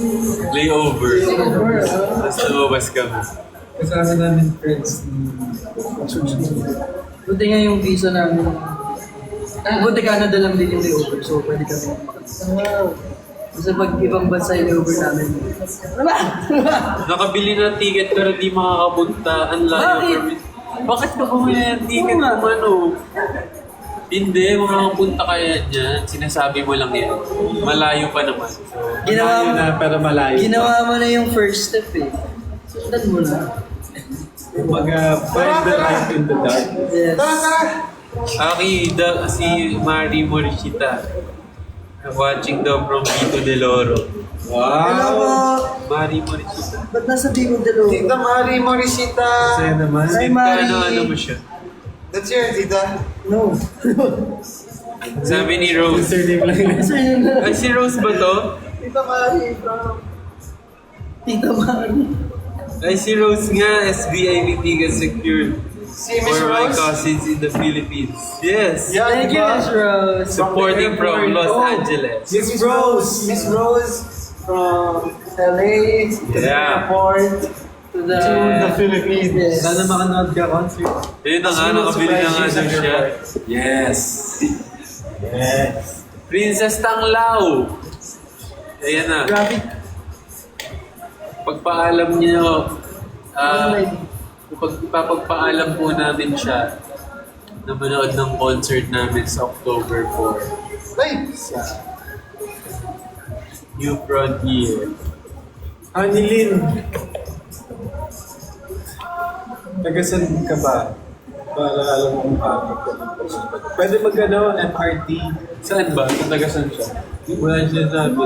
Speaker 1: Layover. Tapos lumabas kami.
Speaker 6: Kasama namin friends.
Speaker 2: Buti nga yung visa namin. Buti Canada lang din yung layover, so pwede kami Kasi pag ibang bansa yung layover namin.
Speaker 1: Nakabili ng ticket pero di makakapunta. Ang layo.
Speaker 2: Bakit?
Speaker 1: Bakit ka bumili ng ticket kung ano? Hindi, makakapunta kaya dyan. Sinasabi mo lang yan. Malayo pa naman. So,
Speaker 2: Ginawa
Speaker 6: Malayo
Speaker 2: mo,
Speaker 6: na, pero malayo.
Speaker 2: ginawa mo na yung first step eh. Sundan mo na.
Speaker 6: Find the light in the dark.
Speaker 2: Yes.
Speaker 1: Aki, si Mari Morishita. Watching daw from Vito Del Oro.
Speaker 2: Hello po!
Speaker 1: Mari Morishita.
Speaker 2: Ba't nasa Bicol Dalo?
Speaker 5: Tita Mari Morisita.
Speaker 6: Sa'yo naman.
Speaker 2: Hi,
Speaker 1: Sinta,
Speaker 2: Mari.
Speaker 1: ano mo siya?
Speaker 5: That's your tita.
Speaker 2: No.
Speaker 1: Sabi ni Rose.
Speaker 6: Surname lang yun.
Speaker 2: Sir, yun na.
Speaker 1: Ay, si Rose ba to?
Speaker 3: Tita Mari from...
Speaker 2: Tita Mari.
Speaker 1: Ay, si Rose nga, SBI Ticket Secured.
Speaker 5: Si Miss
Speaker 1: For my
Speaker 5: Rose.
Speaker 1: cousins in the Philippines. Yes.
Speaker 5: Yeah,
Speaker 2: Thank you,
Speaker 5: diba?
Speaker 2: Miss Rose.
Speaker 1: Supporting from Los
Speaker 5: Oh.
Speaker 1: Angeles.
Speaker 5: Miss Rose. Miss Rose from LA.
Speaker 1: Yeah.
Speaker 5: Airport.
Speaker 2: To the
Speaker 5: Philippines.
Speaker 2: Yes.
Speaker 6: Sana makanood ka concert.
Speaker 1: Ayun na nga, nakabili na nga daw siya. Yes.
Speaker 6: Yes.
Speaker 1: Princess Tanglao. Ayan na.
Speaker 2: Grabe.
Speaker 1: Pagpaalam niyo, pagpapaalam po namin siya na manood ng concert namin sa October 4
Speaker 5: Ay!
Speaker 1: sa New Frontier.
Speaker 6: Anilin. Tagasan ka ba? Para alam mo kung paano ka magpasunod. Pwede MRT.
Speaker 1: Saan ba? Sa Tagasan siya? Wala siya sabi.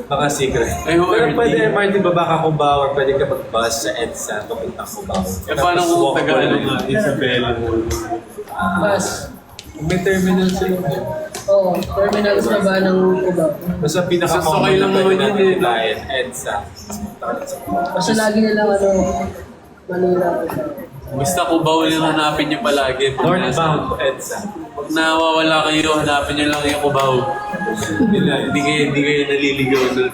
Speaker 1: Baka secret. Ay,
Speaker 6: Pero pwede
Speaker 1: ORT.
Speaker 6: MRT baba ka Cubao or pwede ka mag-bus sa EDSA papunta Cubao.
Speaker 1: Eh, paano kung Tagalog nga? Isabela mo.
Speaker 2: Bus.
Speaker 6: May terminal sila.
Speaker 2: Oo, terminals na ba ng Cubao?
Speaker 6: Basta pinaka
Speaker 1: Sasakay lang naman yun eh, no?
Speaker 6: EDSA.
Speaker 2: Basta lagi nilang Manila.
Speaker 1: Basta Cubao yung hanapin niyo palagi.
Speaker 6: Northbound EDSA.
Speaker 1: Pag nawawala kayo, hanapin niyo lang yung Cubao. Hindi kayo naliligaw doon.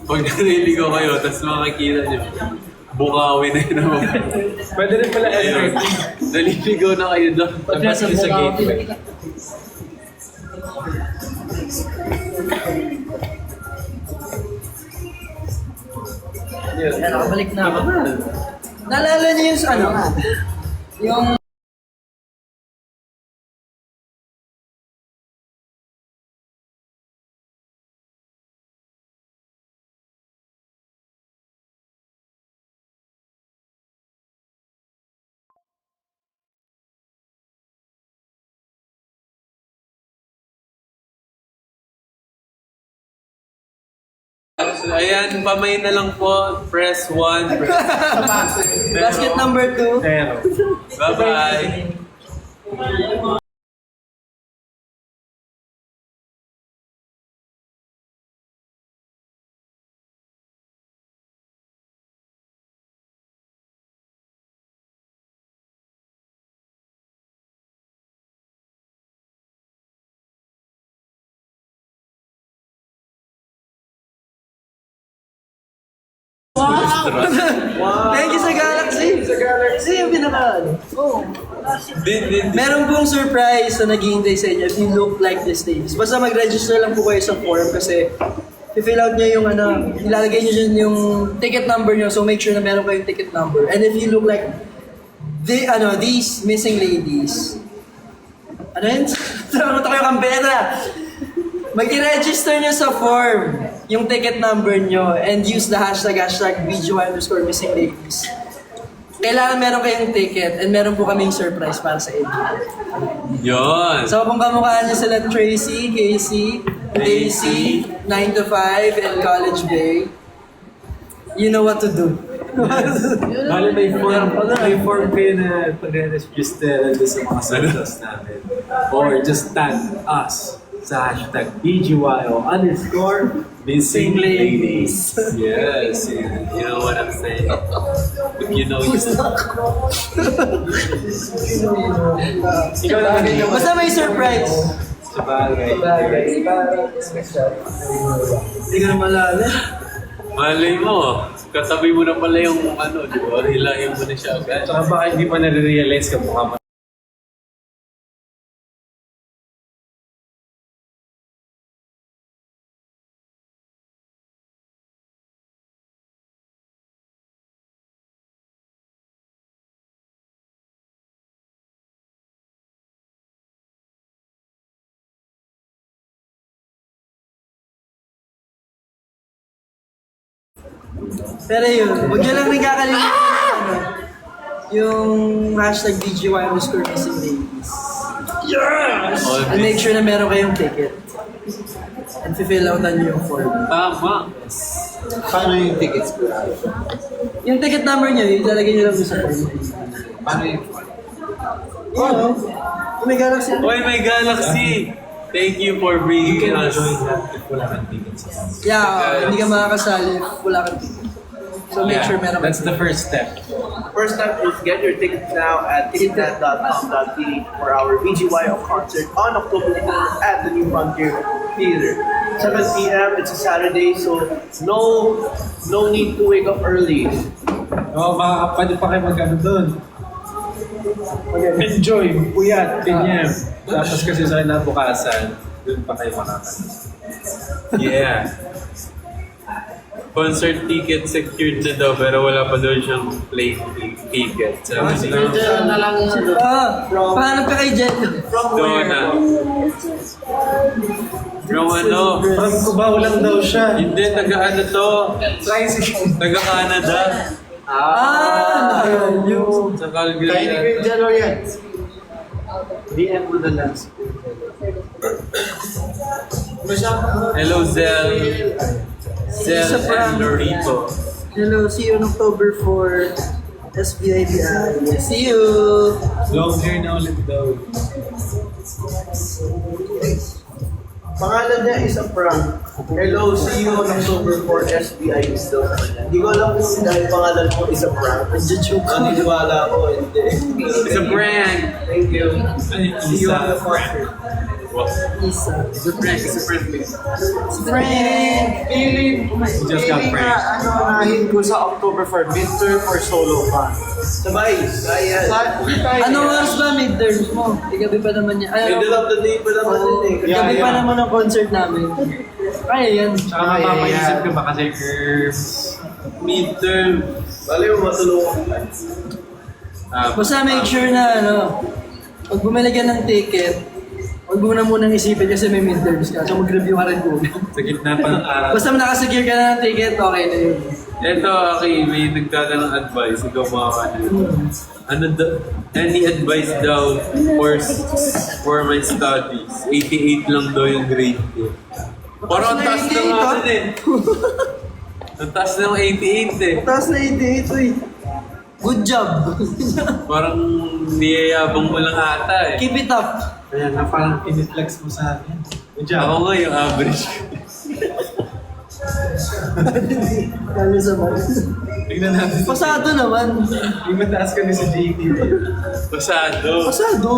Speaker 1: Pag naliligaw kayo, tapos makikita niyo, Bukawi na yun naman.
Speaker 6: Pwede rin pala MRT.
Speaker 1: Naliligaw na kayo doon.
Speaker 2: Pag nasa
Speaker 6: Sa gateway.
Speaker 2: Ayan, nakabalik na ako. Naalala niyo yung ano? Yung
Speaker 1: Ayan, pamay na lang po. Press 1.
Speaker 2: basket number 2.
Speaker 6: Pero,
Speaker 1: Bye-bye.
Speaker 2: Thank you sa Galaxy. Sa Galaxy yung pinaka Oh.
Speaker 1: Din.
Speaker 2: Meron pong surprise na naghihintay sa inyo if you look like these things. Basta mag-register lang po kayo sa form kasi i-fill out niya yung ano, ilalagay niyo dyan yung ticket number niyo, so make sure na meron kayong ticket number. And if you look like these missing ladies, ano yun? Ano to kayo kampena? Mag-i-register niyo sa form yung ticket number niyo and use the hashtag BGY_missing ladies. Kailangan meron kayong ticket and meron po kaming surprise para sa inyo.
Speaker 1: Yun.
Speaker 2: So kung kamukha niyo sila Tracy, Casey, Daisy, 9 to 5, and College Bay, you know what to do.
Speaker 6: bali may form kayo na pag-register sa mga socials namin. Or just tag us sa hashtag BGYO_missing ladies.
Speaker 1: Yes, you know what I'm saying. If you know, you
Speaker 6: Ikaw naman yung
Speaker 2: Basta may surprise.
Speaker 6: sa bagay.
Speaker 2: Hindi ko na malala.
Speaker 1: Malay mo, katabi mo na pala yung ano, di ba? Hilahin mo na siya agad.
Speaker 6: Saka baka hindi pa nare-realize ka mukha mo.
Speaker 2: Pero yun, huwag nyo lang rin kakalimutan yung hashtag BGY_missing ladies. Yes! And make sure na meron kayong ticket. And fill outan nyo yung form.
Speaker 1: Tama.
Speaker 5: Paano yung tickets ko?
Speaker 2: Yung ticket number nyo, ilalagay nyo lang doon sa form.
Speaker 5: Paano yung
Speaker 2: Oo. Kung may Galaxy.
Speaker 1: Oy, may Galaxy! Thank you for bringing us.
Speaker 6: If wala kang tickets.
Speaker 2: Yeah, hindi ka makakasali if wala kang ticket. So make sure meron
Speaker 6: That's the first step.
Speaker 3: First step is get your tickets now at ticketnet.com.ph for our BGYO concert on October 4th at the New Frontier Theater. 7 p.m. It's a Saturday, so no need to wake up early.
Speaker 6: Oo, pwede pa kayo mag-ano doon. Enjoy, puyat, ganyan. Tapos kasi sa kinabukasan, doon pa kayo makakano.
Speaker 1: Yeah. Concert ticket secured na daw pero wala pa doon siyang plane ticket. Sabi niya,
Speaker 2: Pahanap ka kay Jen.
Speaker 1: doon na. From ano?
Speaker 6: From Cubao lang daw siya.
Speaker 1: Hindi, taga ano to? Taga Canada.
Speaker 2: Yung
Speaker 1: Sa Calgary.
Speaker 5: Kaya ni Kuya Jalo yan. DM mo na lang.
Speaker 1: Hello, Zel. Zel
Speaker 2: Isa pa.
Speaker 1: and Lorito.
Speaker 2: hello, see you on October 4. SBIBI. See you!
Speaker 6: Long hair na ulit daw.
Speaker 3: Pangalan niya is a prank. Hello, see you on October 4 SBI daw. Hindi ko alam kung dahil pangalan mo is a prank. Naniniwala ako, hindi.
Speaker 1: It's a prank.
Speaker 3: Thank you.
Speaker 6: Ay,
Speaker 3: See you on the
Speaker 6: isa.
Speaker 3: concert.
Speaker 2: Isa.
Speaker 1: It's a prank. It's a prank, please.
Speaker 2: Frank!
Speaker 6: Just got pranked.
Speaker 5: Ano nahin ko sa October 4, midterm or solo pa?
Speaker 3: Sabay. Kaya.
Speaker 2: Anong oras ba midterms mo? Gabi pa naman yan. Ay,
Speaker 3: Middle of the day pa naman din eh.
Speaker 2: gabi pa naman ang concert namin. Kaya yan.
Speaker 6: Saka mapapaisip ka ba kasi curves,
Speaker 1: Midterm.
Speaker 3: Bali mo matulungan.
Speaker 2: Basta make sure na pag bumili ka ng ticket, huwag mo na munang isipin kasi may midterms ka. So mag-review ka rin muna.
Speaker 6: Sa gitna pa ng araw.
Speaker 2: Basta nakasecure ka na ng ticket, okay na yun.
Speaker 1: Ito, Aki, may nagtatanong advice. Ikaw mga kanil. Any advice daw for my studies? 88 lang daw yung grade ko. Parang ang taas na nga dun eh. Ang taas ng 88 eh.
Speaker 2: Tapos na 88, uy. Good job.
Speaker 1: Parang niyayabang mo lang ata eh.
Speaker 2: Keep it up.
Speaker 6: Kaya nga parang piniflex mo sa akin. Good job.
Speaker 1: Ako nga yung average ko.
Speaker 2: Kami sa mga.
Speaker 6: Tingnan natin.
Speaker 2: Pasado naman.
Speaker 6: Yung mataas kami sa JT.
Speaker 1: Pasado.
Speaker 2: Pasado.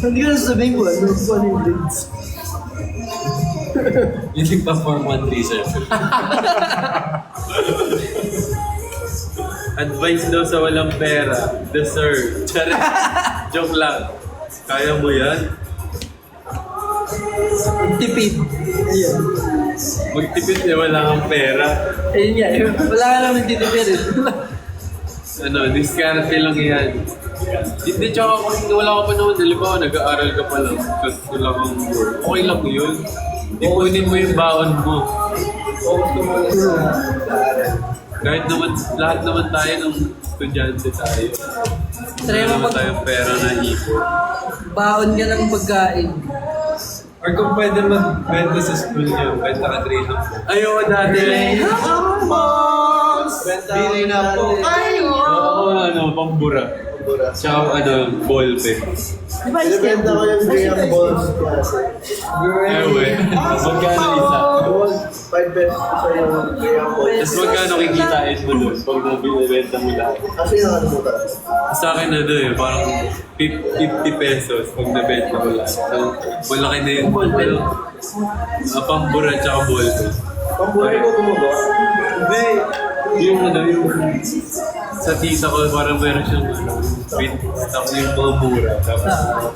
Speaker 2: Hindi ko na sasabihin ko ano yung grades.
Speaker 1: Yung pa-form 1 research. Advice daw sa walang pera. Deserve. Charet. Joke lang. Kaya mo yan?
Speaker 2: Tipid. Ayun.
Speaker 1: Magtipid eh, wala kang pera.
Speaker 2: Ayun nga. Wala ka naman titipid eh.
Speaker 1: Diskarte lang yan. Hindi, tsaka kung wala ka pa naman, halimbawa, nag-aaral ka pa lang, tapos wala kang work, okay lang yun. Ipunin mo yung baon mo. Kahit naman, lahat naman tayo ng estudyante tayo.
Speaker 2: Try
Speaker 1: Wala
Speaker 2: mo
Speaker 1: naman tayong pera na ipon.
Speaker 2: Baon ka ng pagkain.
Speaker 6: Or kung pwede magbenta sa school niyo, benta ka train ng book.
Speaker 1: Ayoko dati.
Speaker 3: Bili na po.
Speaker 1: Oo, pambura. Tsaka ballpen.
Speaker 2: Di ba
Speaker 3: Binibenta ko yung Graham Balls klase.
Speaker 1: Ewe, magkano isa?
Speaker 3: 5 pesos isa yung Graham Balls.
Speaker 1: Tapos magkano kikitain mo doon pag nabibenta mo lahat?
Speaker 3: Kasi nakalimutan.
Speaker 1: Sa akin parang 50 pesos pag nabenta mo lahat. So, malaki na yung pambura tsaka ballpen.
Speaker 3: Pambuhay ko gumagawa.
Speaker 1: Hindi. Yung sa tita ko parang meron siyang stock yung mga mura. Tapos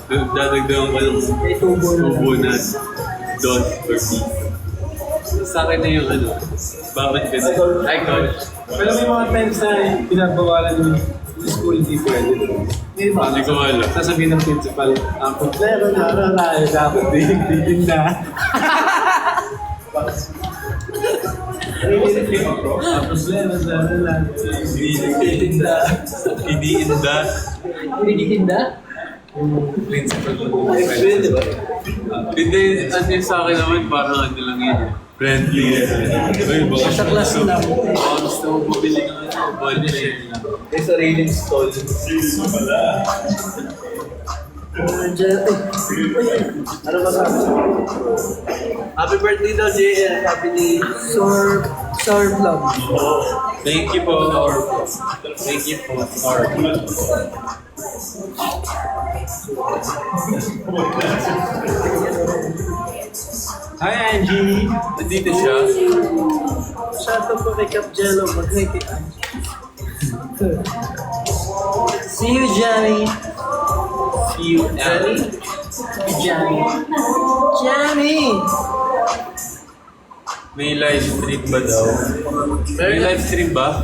Speaker 1: dadagdagan ko ng tubo na dot or piso. Sa akin na yung bakit ka na? Ay, coach.
Speaker 6: Pero may mga times na pinabawalan yung school, hindi pwede.
Speaker 1: Hindi ko alam.
Speaker 6: Sasabihin ng principal, ang problema na tayo, dapat din na. Ang problema na
Speaker 1: Hindi inda.
Speaker 2: Hindi tinda?
Speaker 6: principal ko.
Speaker 1: Hindi, yung sa akin naman parang lang yun. Friendly. Ay, baka
Speaker 2: Sa class lang.
Speaker 1: baka gusto mo bumili ng ballpen.
Speaker 3: May sariling stall. Ano ba sabi? Happy birthday daw, JL. Happy ni...
Speaker 2: Sour plum.
Speaker 1: Thank you po. Thank you po.
Speaker 6: Hi, Angie!
Speaker 1: Nandito siya.
Speaker 2: Shoutout po kay Cap Jello. Mag-hi kay Angie. See you, Johnny.
Speaker 1: See you, Ellie.
Speaker 2: Johnny. Johnny!
Speaker 1: May live stream ba daw? May live stream ba?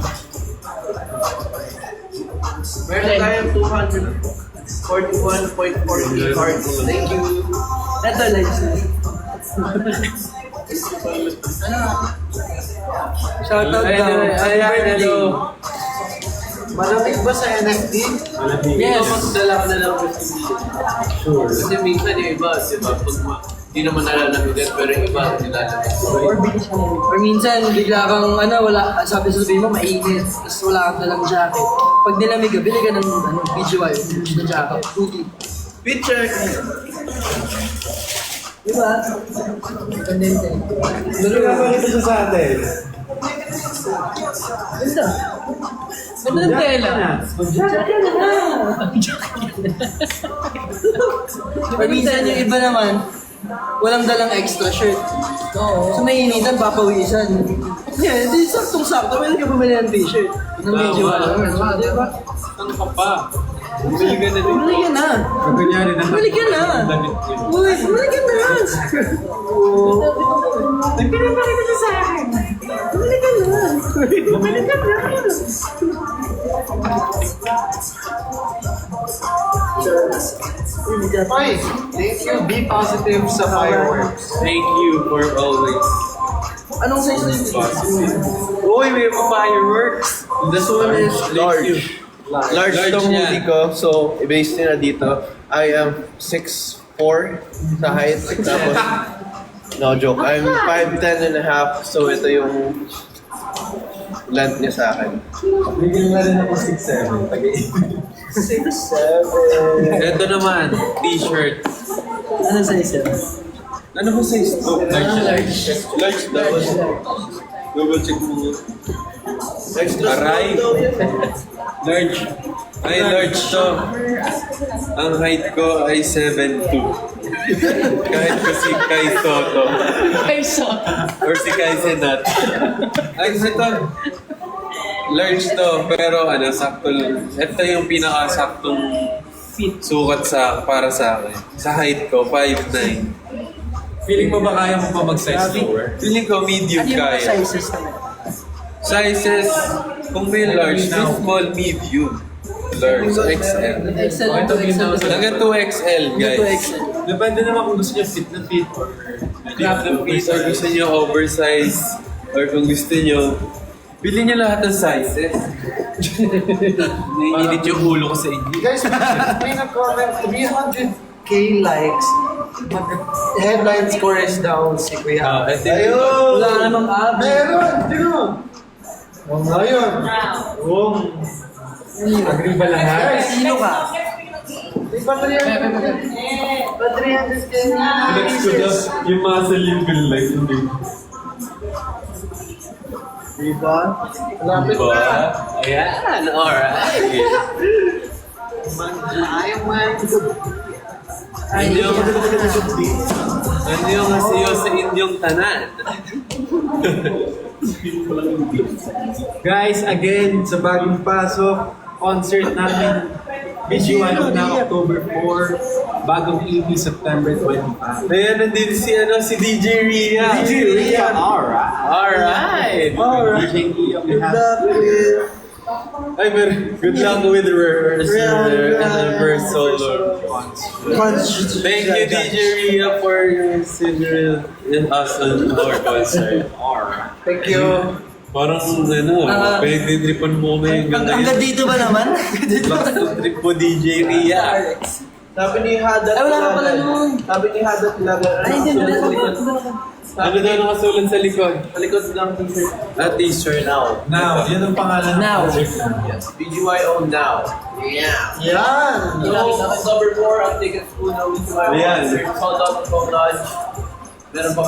Speaker 3: Meron tayong 241.40 cards. Thank you.
Speaker 2: Ito, live Shoutout daw.
Speaker 1: Hello.
Speaker 3: Malamig ba sa NFD?
Speaker 2: Yes.
Speaker 1: Magdala ka na lang
Speaker 6: Sure.
Speaker 1: kasi minsan yung iba, diba? Pag hindi naman nalalapitan, pero yung iba, nilalapit.
Speaker 2: Or minsan, bigla kang, wala, sabi mo, mainit. Tapos wala kang dalang jacket. Pag nilamig ka, bili ka ng, BGY, na jacket. Hoodie.
Speaker 3: Picture!
Speaker 2: Diba? Kandente.
Speaker 6: Nakakakita siya sa atin.
Speaker 2: Ganda. Ganda ng tela. Jacket na. Or minsan yung iba naman, walang dalang extra shirt. So naiinitan, papawisan. Yeah, di saktong-sakto. Pwede ka bumili ng t-shirt. Ng medyo diba?
Speaker 1: Ano ka pa? Bumili ka na din.
Speaker 2: Bumili ka na.
Speaker 6: Kunyari na.
Speaker 2: Bumili ka na.
Speaker 6: Damit yun.
Speaker 2: Uy, bumili ka na. Nagpinapakita ka sa akin. Bumili ka na.
Speaker 5: Bye! Thank you. Be positive sa fireworks.
Speaker 1: Thank you for always
Speaker 2: Anong size na yun?
Speaker 1: positive. Uy, may pa fireworks.
Speaker 3: This one is large. Large
Speaker 1: Large
Speaker 3: tong
Speaker 1: yan.
Speaker 3: hoodie ko. So, i-base nila dito. I am 6'4" sa height. Tapos, no joke. I'm 5'10 and a half. So, ito yung length niya sa akin.
Speaker 6: Bigyan na rin ako 6'7".
Speaker 3: 6'7".
Speaker 1: Ito naman, t-shirt.
Speaker 2: Anong size yan?
Speaker 1: Ano ba size to? Large. Large daw. Double check mo.
Speaker 3: Extra
Speaker 1: Aray.
Speaker 3: small daw yan.
Speaker 1: Large. Ay, large to. Ang height ko ay 7'2". Kahit ko si Kai Soto. Or si Kai Senat. Ay, ito. Large to, pero ano, sakto lang. Ito yung pinakasaktong sukat para sa akin. Sa height ko, 5'9".
Speaker 6: Feeling mo ba kaya mo pa mag-size lower?
Speaker 1: Feeling ko medium
Speaker 2: Ano yung mga
Speaker 1: kaya.
Speaker 2: sizes naman?
Speaker 1: Sizes, kung may large, may small, medium. Large, XL.
Speaker 2: XL
Speaker 6: Oh, ito
Speaker 2: to XL.
Speaker 1: Hanggang 2XL, guys.
Speaker 2: 2XL.
Speaker 6: Depende naman kung gusto niya fit na fit or
Speaker 1: Grab the piece, or gusto nyo oversize, or kung gusto nyo, bilhin nyo lahat ng sizes. Naiinit yung ulo ko sa inyo.
Speaker 5: Guys, may nag-comment 300k likes. But the headline score is down si Kuya.
Speaker 3: Ayun!
Speaker 2: Wala namang abs.
Speaker 5: Meron! Sino? Ayun!
Speaker 6: agree ba lahat?
Speaker 2: Sino ka?
Speaker 5: Di ba 300k na?
Speaker 1: Flex ko daw yung muscle yung bill like hindi.
Speaker 3: Diba?
Speaker 5: Lapit na.
Speaker 1: Ayan, alright.
Speaker 5: Ayaw man.
Speaker 1: Ano yung asiyo sa inyong tanan?
Speaker 6: Guys, again, sa bagong pasok, concert namin, visual na October 4, bagong EP September 25.
Speaker 1: Ayan, nandito si DJ Ria. Alright.
Speaker 6: DJ Ria, we have
Speaker 1: Ay, good luck with rehearsal and rehearsal. Thank you, DJ Ria, for considering us on our concert.
Speaker 5: Thank you.
Speaker 1: Parang pinagtitripan mo kami hanggang
Speaker 2: Hanggang
Speaker 1: ngayon.
Speaker 2: dito ba naman?
Speaker 1: Last trip mo, DJ Ria.
Speaker 3: Sabi ni Hadat
Speaker 2: Ay, wala ka pala nun.
Speaker 3: Sabi ni Hadat Lagan.
Speaker 2: Ay, hindi.
Speaker 1: Ano daw nakasulat sa likod?
Speaker 3: Palikot lang t-shirt.
Speaker 1: T-shirt now.
Speaker 6: Now, yun ang pangalan ng
Speaker 2: Now.
Speaker 6: concert namin.
Speaker 3: Yes, BGYO now. Yeah.
Speaker 5: Yan!
Speaker 3: October 4, ang tickets po na BGYO
Speaker 1: Ayan.
Speaker 3: concert. Sold out ng Lodge. Meron pa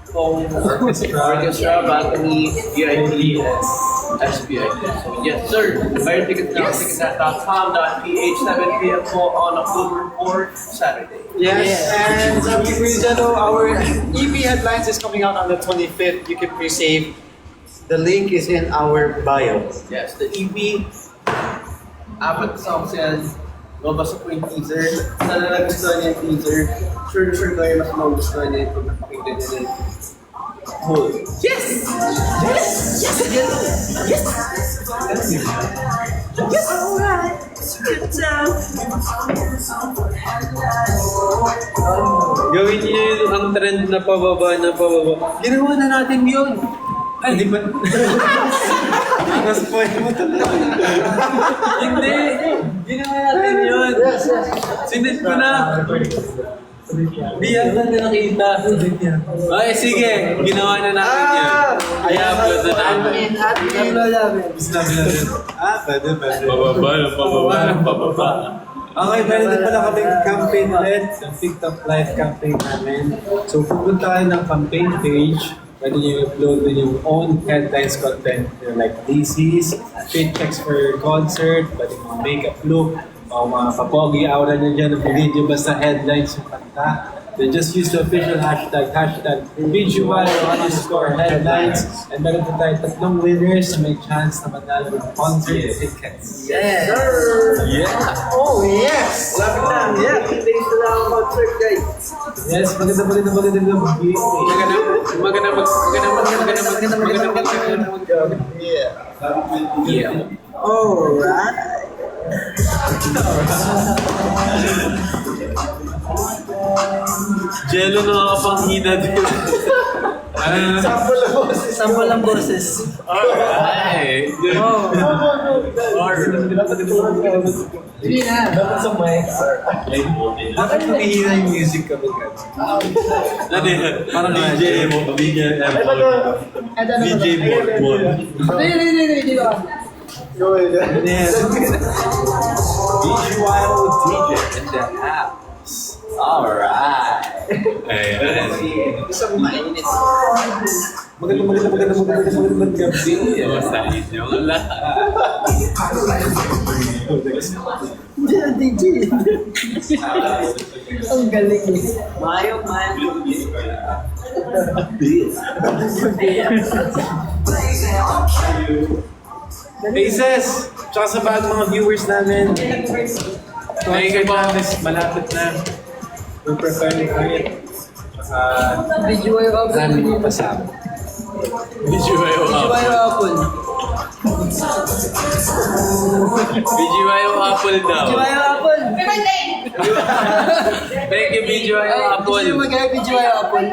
Speaker 3: pong orchestra, balcony, VIP, SPIP. So yes, sir. Buy your tickets now. Ticketnet.com.ph 7 p.m. po on October 4, Saturday.
Speaker 5: Yes, and sabi ko yun dyan, our EP Headlines is coming out on the 25th. You can pre-save. The link is in our bio.
Speaker 3: Yes, the EP, apat songs yan. Mabasa po yung teaser. Sana nagustuhan niya yung teaser. Sure kayo mas magustuhan niya kung napakinggan niya yung whole.
Speaker 1: Gawin niyo yun ang trend na pababa na pababa. Ginawa na natin yun. Ay, di ba?
Speaker 6: Nas-spoil mo talaga.
Speaker 1: Hindi. Ginawa natin yun. Sinit ko na. Di yata na nakita. Ay, sige. Ginawa na natin yun. I-upload na namin.
Speaker 6: Sinabi na rin. Pwede.
Speaker 1: Pababa na pababa na pababa.
Speaker 6: Okay, meron din pala kaming campaign ulit, yung TikTok live campaign namin. So, pupunta kayo ng campaign page, pwede nyo upload din yung own headlines content, like DCs, fit checks for your concert, pwede mga makeup look, o mga kapogi aura nyo dyan ng video basta headlines yung kanta. then just use the official hashtag #BGY_headlines, and meron po tayo 3 winners na may chance na manalo ng concert tickets.
Speaker 2: Yeah.
Speaker 1: Yeah!
Speaker 3: Oh, yes! Lapit na. Yeah, 3 days na lang ang concert, guys.
Speaker 6: Yes, maganda.
Speaker 1: Yeah.
Speaker 2: Alright.
Speaker 1: Jello nakakapanghina din.
Speaker 3: Sample lang boses.
Speaker 2: Sample ng boses.
Speaker 1: Alright!
Speaker 2: Oh. Hindi na.
Speaker 3: Dapat sa mic.
Speaker 6: Bakit humihina yung music kapag
Speaker 1: Ano yan? Parang DJ mo. DJ mo.
Speaker 2: Hindi ba?
Speaker 6: Yes. BGYO DJ in the house. Alright.
Speaker 1: Ayan.
Speaker 6: Magandang gabi.
Speaker 1: Sa inyo lahat.
Speaker 2: Hindi na DJ. Ang galing eh.
Speaker 5: Mayo.
Speaker 6: Faces! Tsaka sa mga viewers namin.
Speaker 1: Thank you po.
Speaker 6: Malapit na. We're preparing for it.
Speaker 2: Video yung apple.
Speaker 6: Marami mga pasama.
Speaker 1: BGYO
Speaker 2: Video
Speaker 1: Apple.
Speaker 2: yung apple.
Speaker 1: BGYO Apple daw.
Speaker 2: Video yung apple.
Speaker 1: Thank you, BGYO
Speaker 2: Ay, gusto
Speaker 1: Apple.
Speaker 2: nyo mag-hype video yung apple?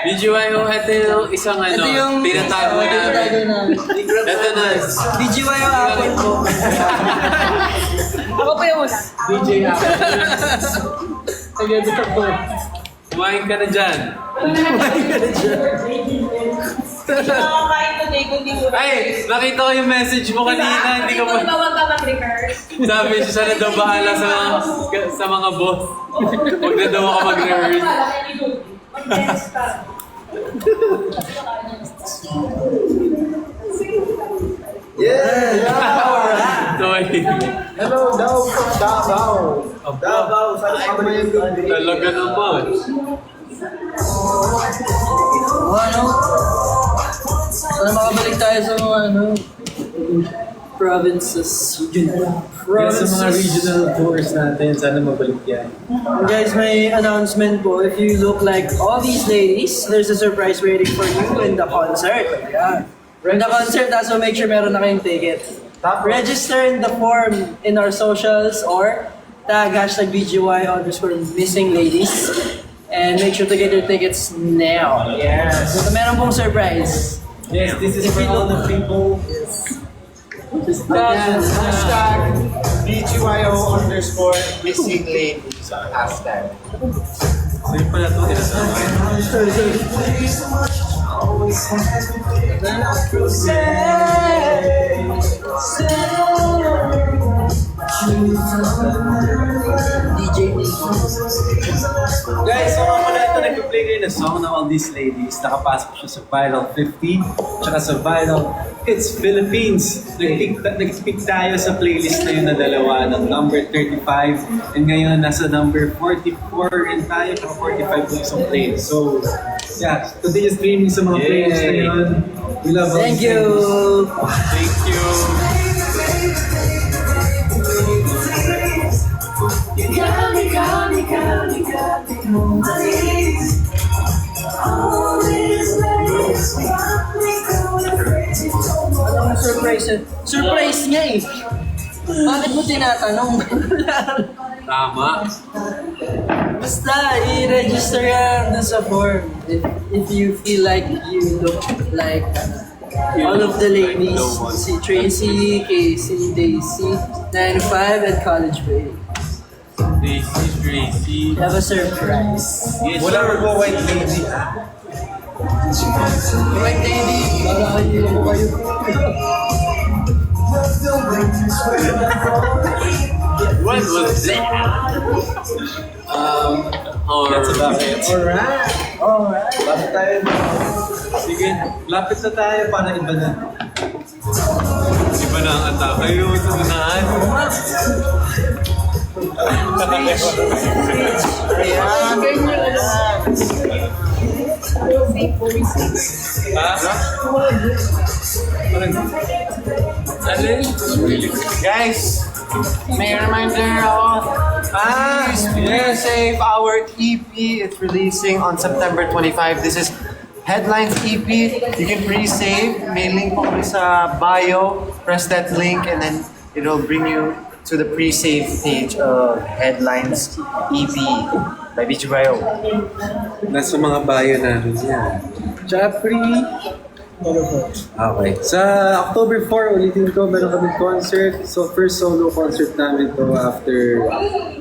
Speaker 1: BGYO, ito yung isang
Speaker 2: Ito yung
Speaker 1: tinatago
Speaker 2: tinatago
Speaker 1: namin.
Speaker 2: namin.
Speaker 1: Ito na.
Speaker 2: Video yung apple po. Ako pa yung una.
Speaker 6: DJ Apple.
Speaker 2: Nag-edit ako.
Speaker 1: Kumain ka na dyan. Ay, nakita ko yung message mo kanina. Hindi ka pa... Sabi siya, sana daw bahala sa mga boss. Huwag na daw ako mag-rehearse. Sorry.
Speaker 3: Hello, daw from Davao. Davao, sana kabayan doon.
Speaker 1: Talaga naman.
Speaker 2: Ano? Sana makabalik tayo sa mga provinces.
Speaker 6: Yes, sa mga regional tours natin, sana mabalik yan.
Speaker 2: Guys, may announcement po. If you look like all these ladies, there's a surprise waiting for you in the concert. Yeah. In the concert, so make sure meron na kayong ticket. Register in the form in our socials or tag #BGY_missing_ladies and make sure to get your tickets now.
Speaker 6: Yes.
Speaker 2: So, meron pong surprise.
Speaker 6: Yes, this is for all the people.
Speaker 5: Hashtag BGYO_missing ladies. Hashtag.
Speaker 1: So yun pala ito,
Speaker 2: DJ
Speaker 6: Guys, so nga pala ito, nag-play kayo na song ng All These Ladies. Nakapasok siya sa Viral 50, tsaka sa Viral Hits Philippines. Nag-pick tayo sa playlist na yun na dalawa ng number 35. And ngayon, nasa number 44 rin tayo, tsaka 45 po isang playlist. So, yeah, continue streaming sa mga playlist na yun. We love all
Speaker 2: Thank
Speaker 6: these
Speaker 2: you.
Speaker 6: ladies.
Speaker 1: Thank you.
Speaker 2: Anong surprise yun? Surprise niya eh. Bakit mo tinatanong?
Speaker 1: Tama.
Speaker 2: Basta, i-register yan dun sa form. If you feel like you look like all of the ladies, si Tracy, Casey, Daisy, 9-5, and College Bay.
Speaker 1: Daisy, Tracy.
Speaker 2: You have a surprise.
Speaker 1: Yes,
Speaker 6: Wala
Speaker 1: sir.
Speaker 6: mo white lady.
Speaker 2: White lady, para kayo ko kayo.
Speaker 1: What was that?
Speaker 6: That's about it.
Speaker 2: Alright.
Speaker 3: Lapit tayo.
Speaker 6: Sige, lapit na tayo para iba na.
Speaker 1: Iba na ang atake. Kayo sa unahan. Alin?
Speaker 5: Guys, may reminder ako. Please save our EP. It's releasing on September 25. This is Headlines EP. You can pre-save. May link po kami sa bio. Press that link and then it'll bring you to the pre-save page of Headlines EP by Beach Bio.
Speaker 6: Nasa mga bio namin yan. Japri. Okay. Sa October 4, ulitin ko, meron kami concert. So, first solo concert namin to after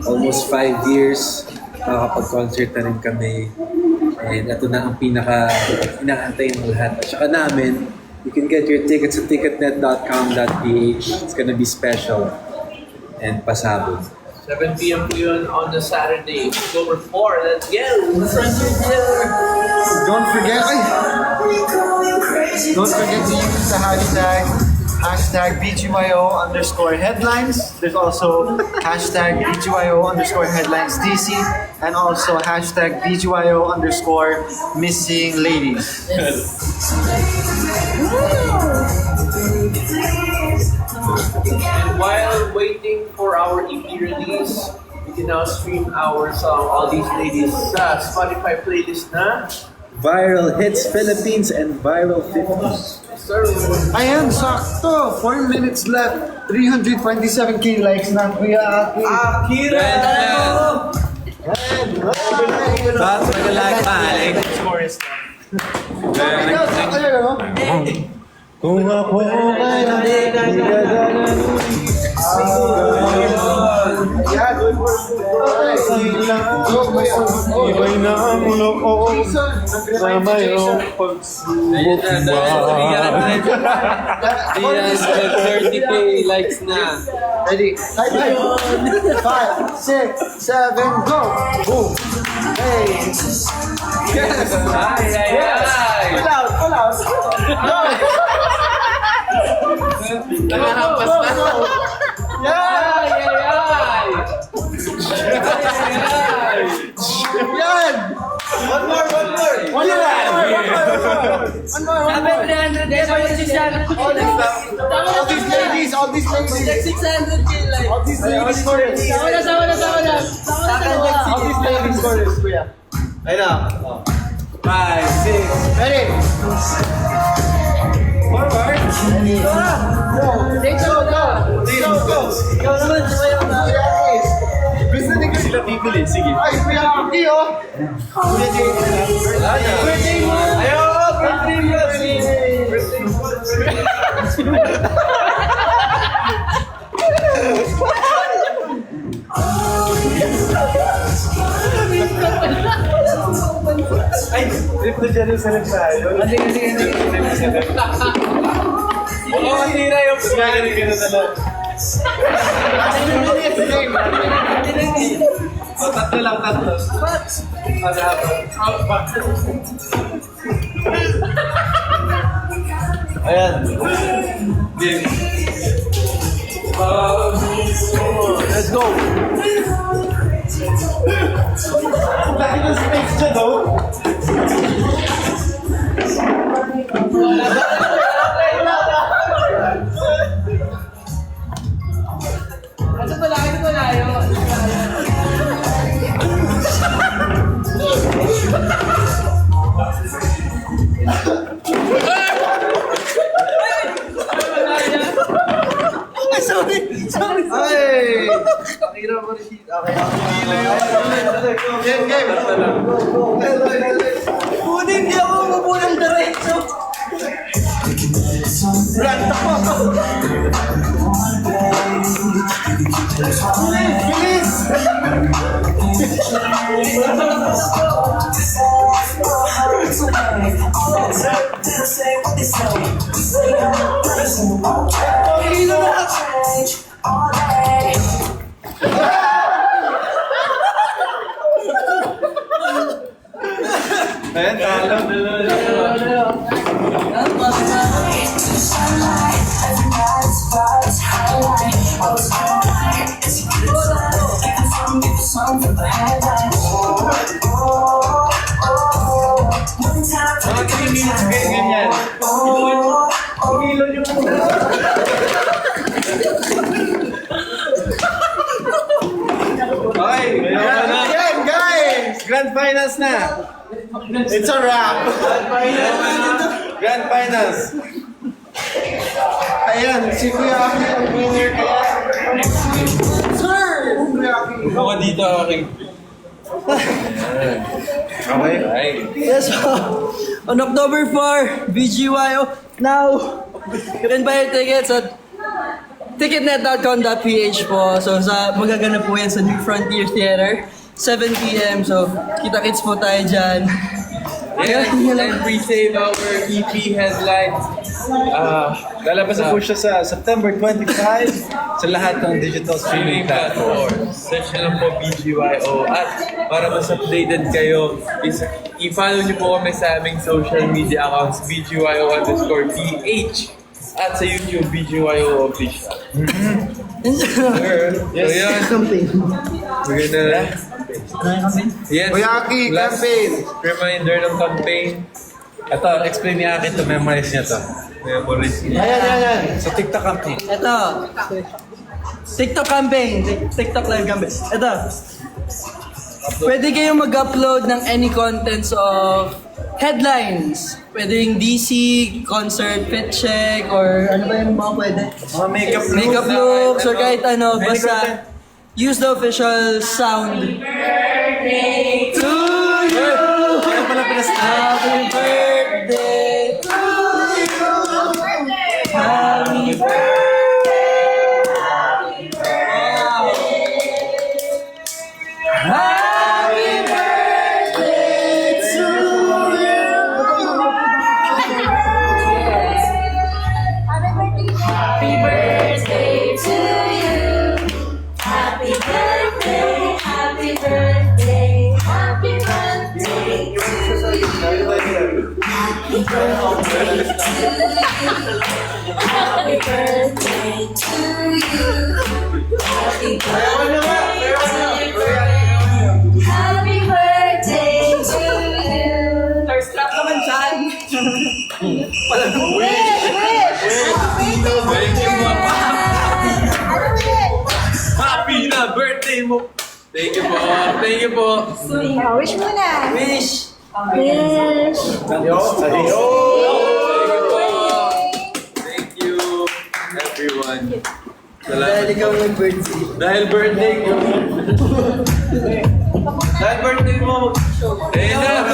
Speaker 6: almost 5 years. Nakakapag-concert na rin kami. And ito na ang pinaka-inaantay ng lahat. At saka namin, you can get your tickets at ticketnet.com.ph. It's gonna be special and pasabog.
Speaker 3: 7 p.m. po yun on the Saturday, October 4. Let's go!
Speaker 5: Don't forget to use the hashtag BGYO_headlines. There's also hashtag BGYO_headlinesDC and also hashtag BGYO_missing ladies.
Speaker 3: And while waiting for our EP release, you can now stream our song All These Ladies sa Spotify playlist na
Speaker 6: Viral Hits Philippines and Viral 50s.
Speaker 3: Sir,
Speaker 5: Ayan, sakto! 4 minutes left. 327k likes na Kuya Aki.
Speaker 3: Akira!
Speaker 6: Bakit magalag palik?
Speaker 5: Score is kung ako ay iba'y na ang loob na mayroong
Speaker 1: Ayun na, 30k likes na.
Speaker 5: Ready? 5, 6, 7, go! Boom! Hey! Yes!
Speaker 1: Ay!
Speaker 5: Pull out! Pull out! Go!
Speaker 1: Nakahampas na.
Speaker 5: Yan! Yan! One more! One more! All these ladies!
Speaker 2: 600k like.
Speaker 5: All these ladies for it! All these ladies for it, kuya. Ayun na. 5, 6, ready? Forward. Ready. Go. Go.
Speaker 2: Ikaw naman, sumayaw na.
Speaker 5: Gusto din ko sila pipili. Sige. Ay, kuya Aki, oh. Kuya Jay. Birthday mo. Ayo, birthday mo. Ay, trip na Jerusalem tayo. Sige. Oo, matira yung pagkain ka na talaga. Tatlo lang, tatlo. Ayan. Let's go. Laki ng space dyan, oh. Ay! Pakira mo rin dito. Okay. Game.
Speaker 2: Kunin, di ako mabulang diretso.
Speaker 5: Ranta ko. Bilis! Ayan, talo.
Speaker 7: Sunlight, everybody's vibes, highlight. I was all night, it's a good time.
Speaker 5: minutes kayo ganyan. Pangilo niyo muna. Okay, ayan guys! Grand finals na! It's a wrap! Grand finals! Ayan, si Kuya Aki ang winner kaya... Sir! Kuya Aki!
Speaker 1: Ako dito, aking.
Speaker 5: Okay.
Speaker 2: Yes, on October 4, BGYO. Now, you can buy your tickets at ticketnet.com.ph po. So, magaganap po yan sa New Frontier Theater, 7 p.m. So, kita-kits po tayo dyan.
Speaker 4: And pre-save our EP headlines. Lalabas na po siya sa September 25 sa lahat ng digital streaming platforms.
Speaker 1: Search na lang po BGYO. At para mas updated kayo, i-follow niyo po kami sa aming social media accounts, BGYO_PH. At sa YouTube, BGYO Official.
Speaker 4: Yes.
Speaker 1: So yan. We're gonna... Yes.
Speaker 5: Kuya Aki,
Speaker 1: Last
Speaker 5: campaign!
Speaker 1: reminder ng campaign.
Speaker 6: Ito, explain ni Akin to memorize niya to.
Speaker 1: Memories.
Speaker 5: Ayan.
Speaker 6: Sa TikTok campaign.
Speaker 2: Ito. TikTok campaign. TikTok live campaign. Ito. Pwede kayong mag-upload ng any contents of headlines. Pwede yung DC, concert, fit check, or ano ba yung mga pwede?
Speaker 6: Mga makeup look.
Speaker 2: Makeup looks, or kahit ano.
Speaker 6: Any
Speaker 2: Basta,
Speaker 6: content.
Speaker 2: use the official sound. Birthday to you!
Speaker 6: Ano pala pinastart?
Speaker 2: Happy birthday to you! Happy Happy birthday to
Speaker 7: Happy birthday to you. Happy birthday, happy birthday, happy birthday to you. Happy birthday to you. Happy birthday to you. Happy birthday to you. Happy birthday to you.
Speaker 2: First clap naman dyan.
Speaker 1: Happy na birthday mo! Thank you po. Thank you po.
Speaker 7: Wish mo na.
Speaker 2: Wish.
Speaker 7: Wish.
Speaker 1: Thank you, everyone.
Speaker 2: Dahil
Speaker 1: Salamat.
Speaker 2: ikaw yung birthday.
Speaker 1: Dahil birthday ko. Dahil birthday mo. Eh na.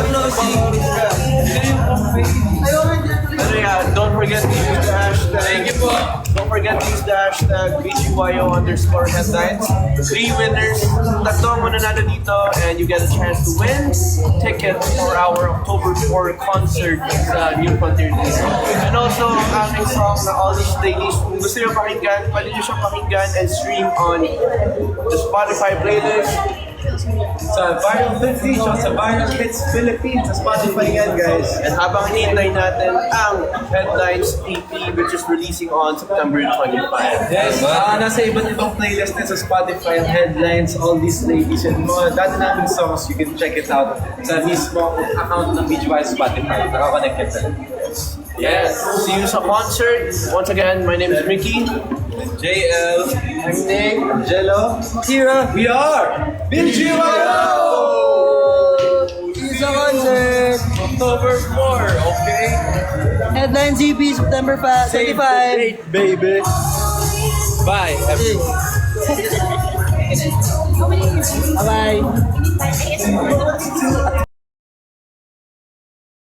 Speaker 3: Don't forget to use the hashtag.
Speaker 1: Thank you po.
Speaker 3: Don't forget to use the hashtag BGYO_headlines. 3 winners. Tatlo mo na dito and you get a chance to win tickets for our October 4 concert sa New Frontier Theater. And also, ang aming song na All These Ladies, kung gusto nyo pakinggan, pwede nyo siyang pakinggan and stream on the Spotify playlist.
Speaker 6: Sa Viral 50, sa Viral Hits Philippines, sa Spotify yan, guys.
Speaker 3: And habang hinihintay natin ang Headlines EP which is releasing on September 25.
Speaker 6: Yes, nasa iba't ibang playlist din sa Spotify ang headlines, all these ladies, and mga dati naming songs, you can check it out sa mismo account ng BGY Spotify. Naka-connected na.
Speaker 3: Yes. See you sa concert. Once again, my name is Mickey.
Speaker 1: JL.
Speaker 3: I'm Nick.
Speaker 6: Jello,
Speaker 2: Tira.
Speaker 6: we are BGYO!
Speaker 2: See you sa concert.
Speaker 1: October 4, okay?
Speaker 2: Headline ZP, September 25.
Speaker 6: Baby!
Speaker 1: Bye, everyone.
Speaker 2: Bye-bye.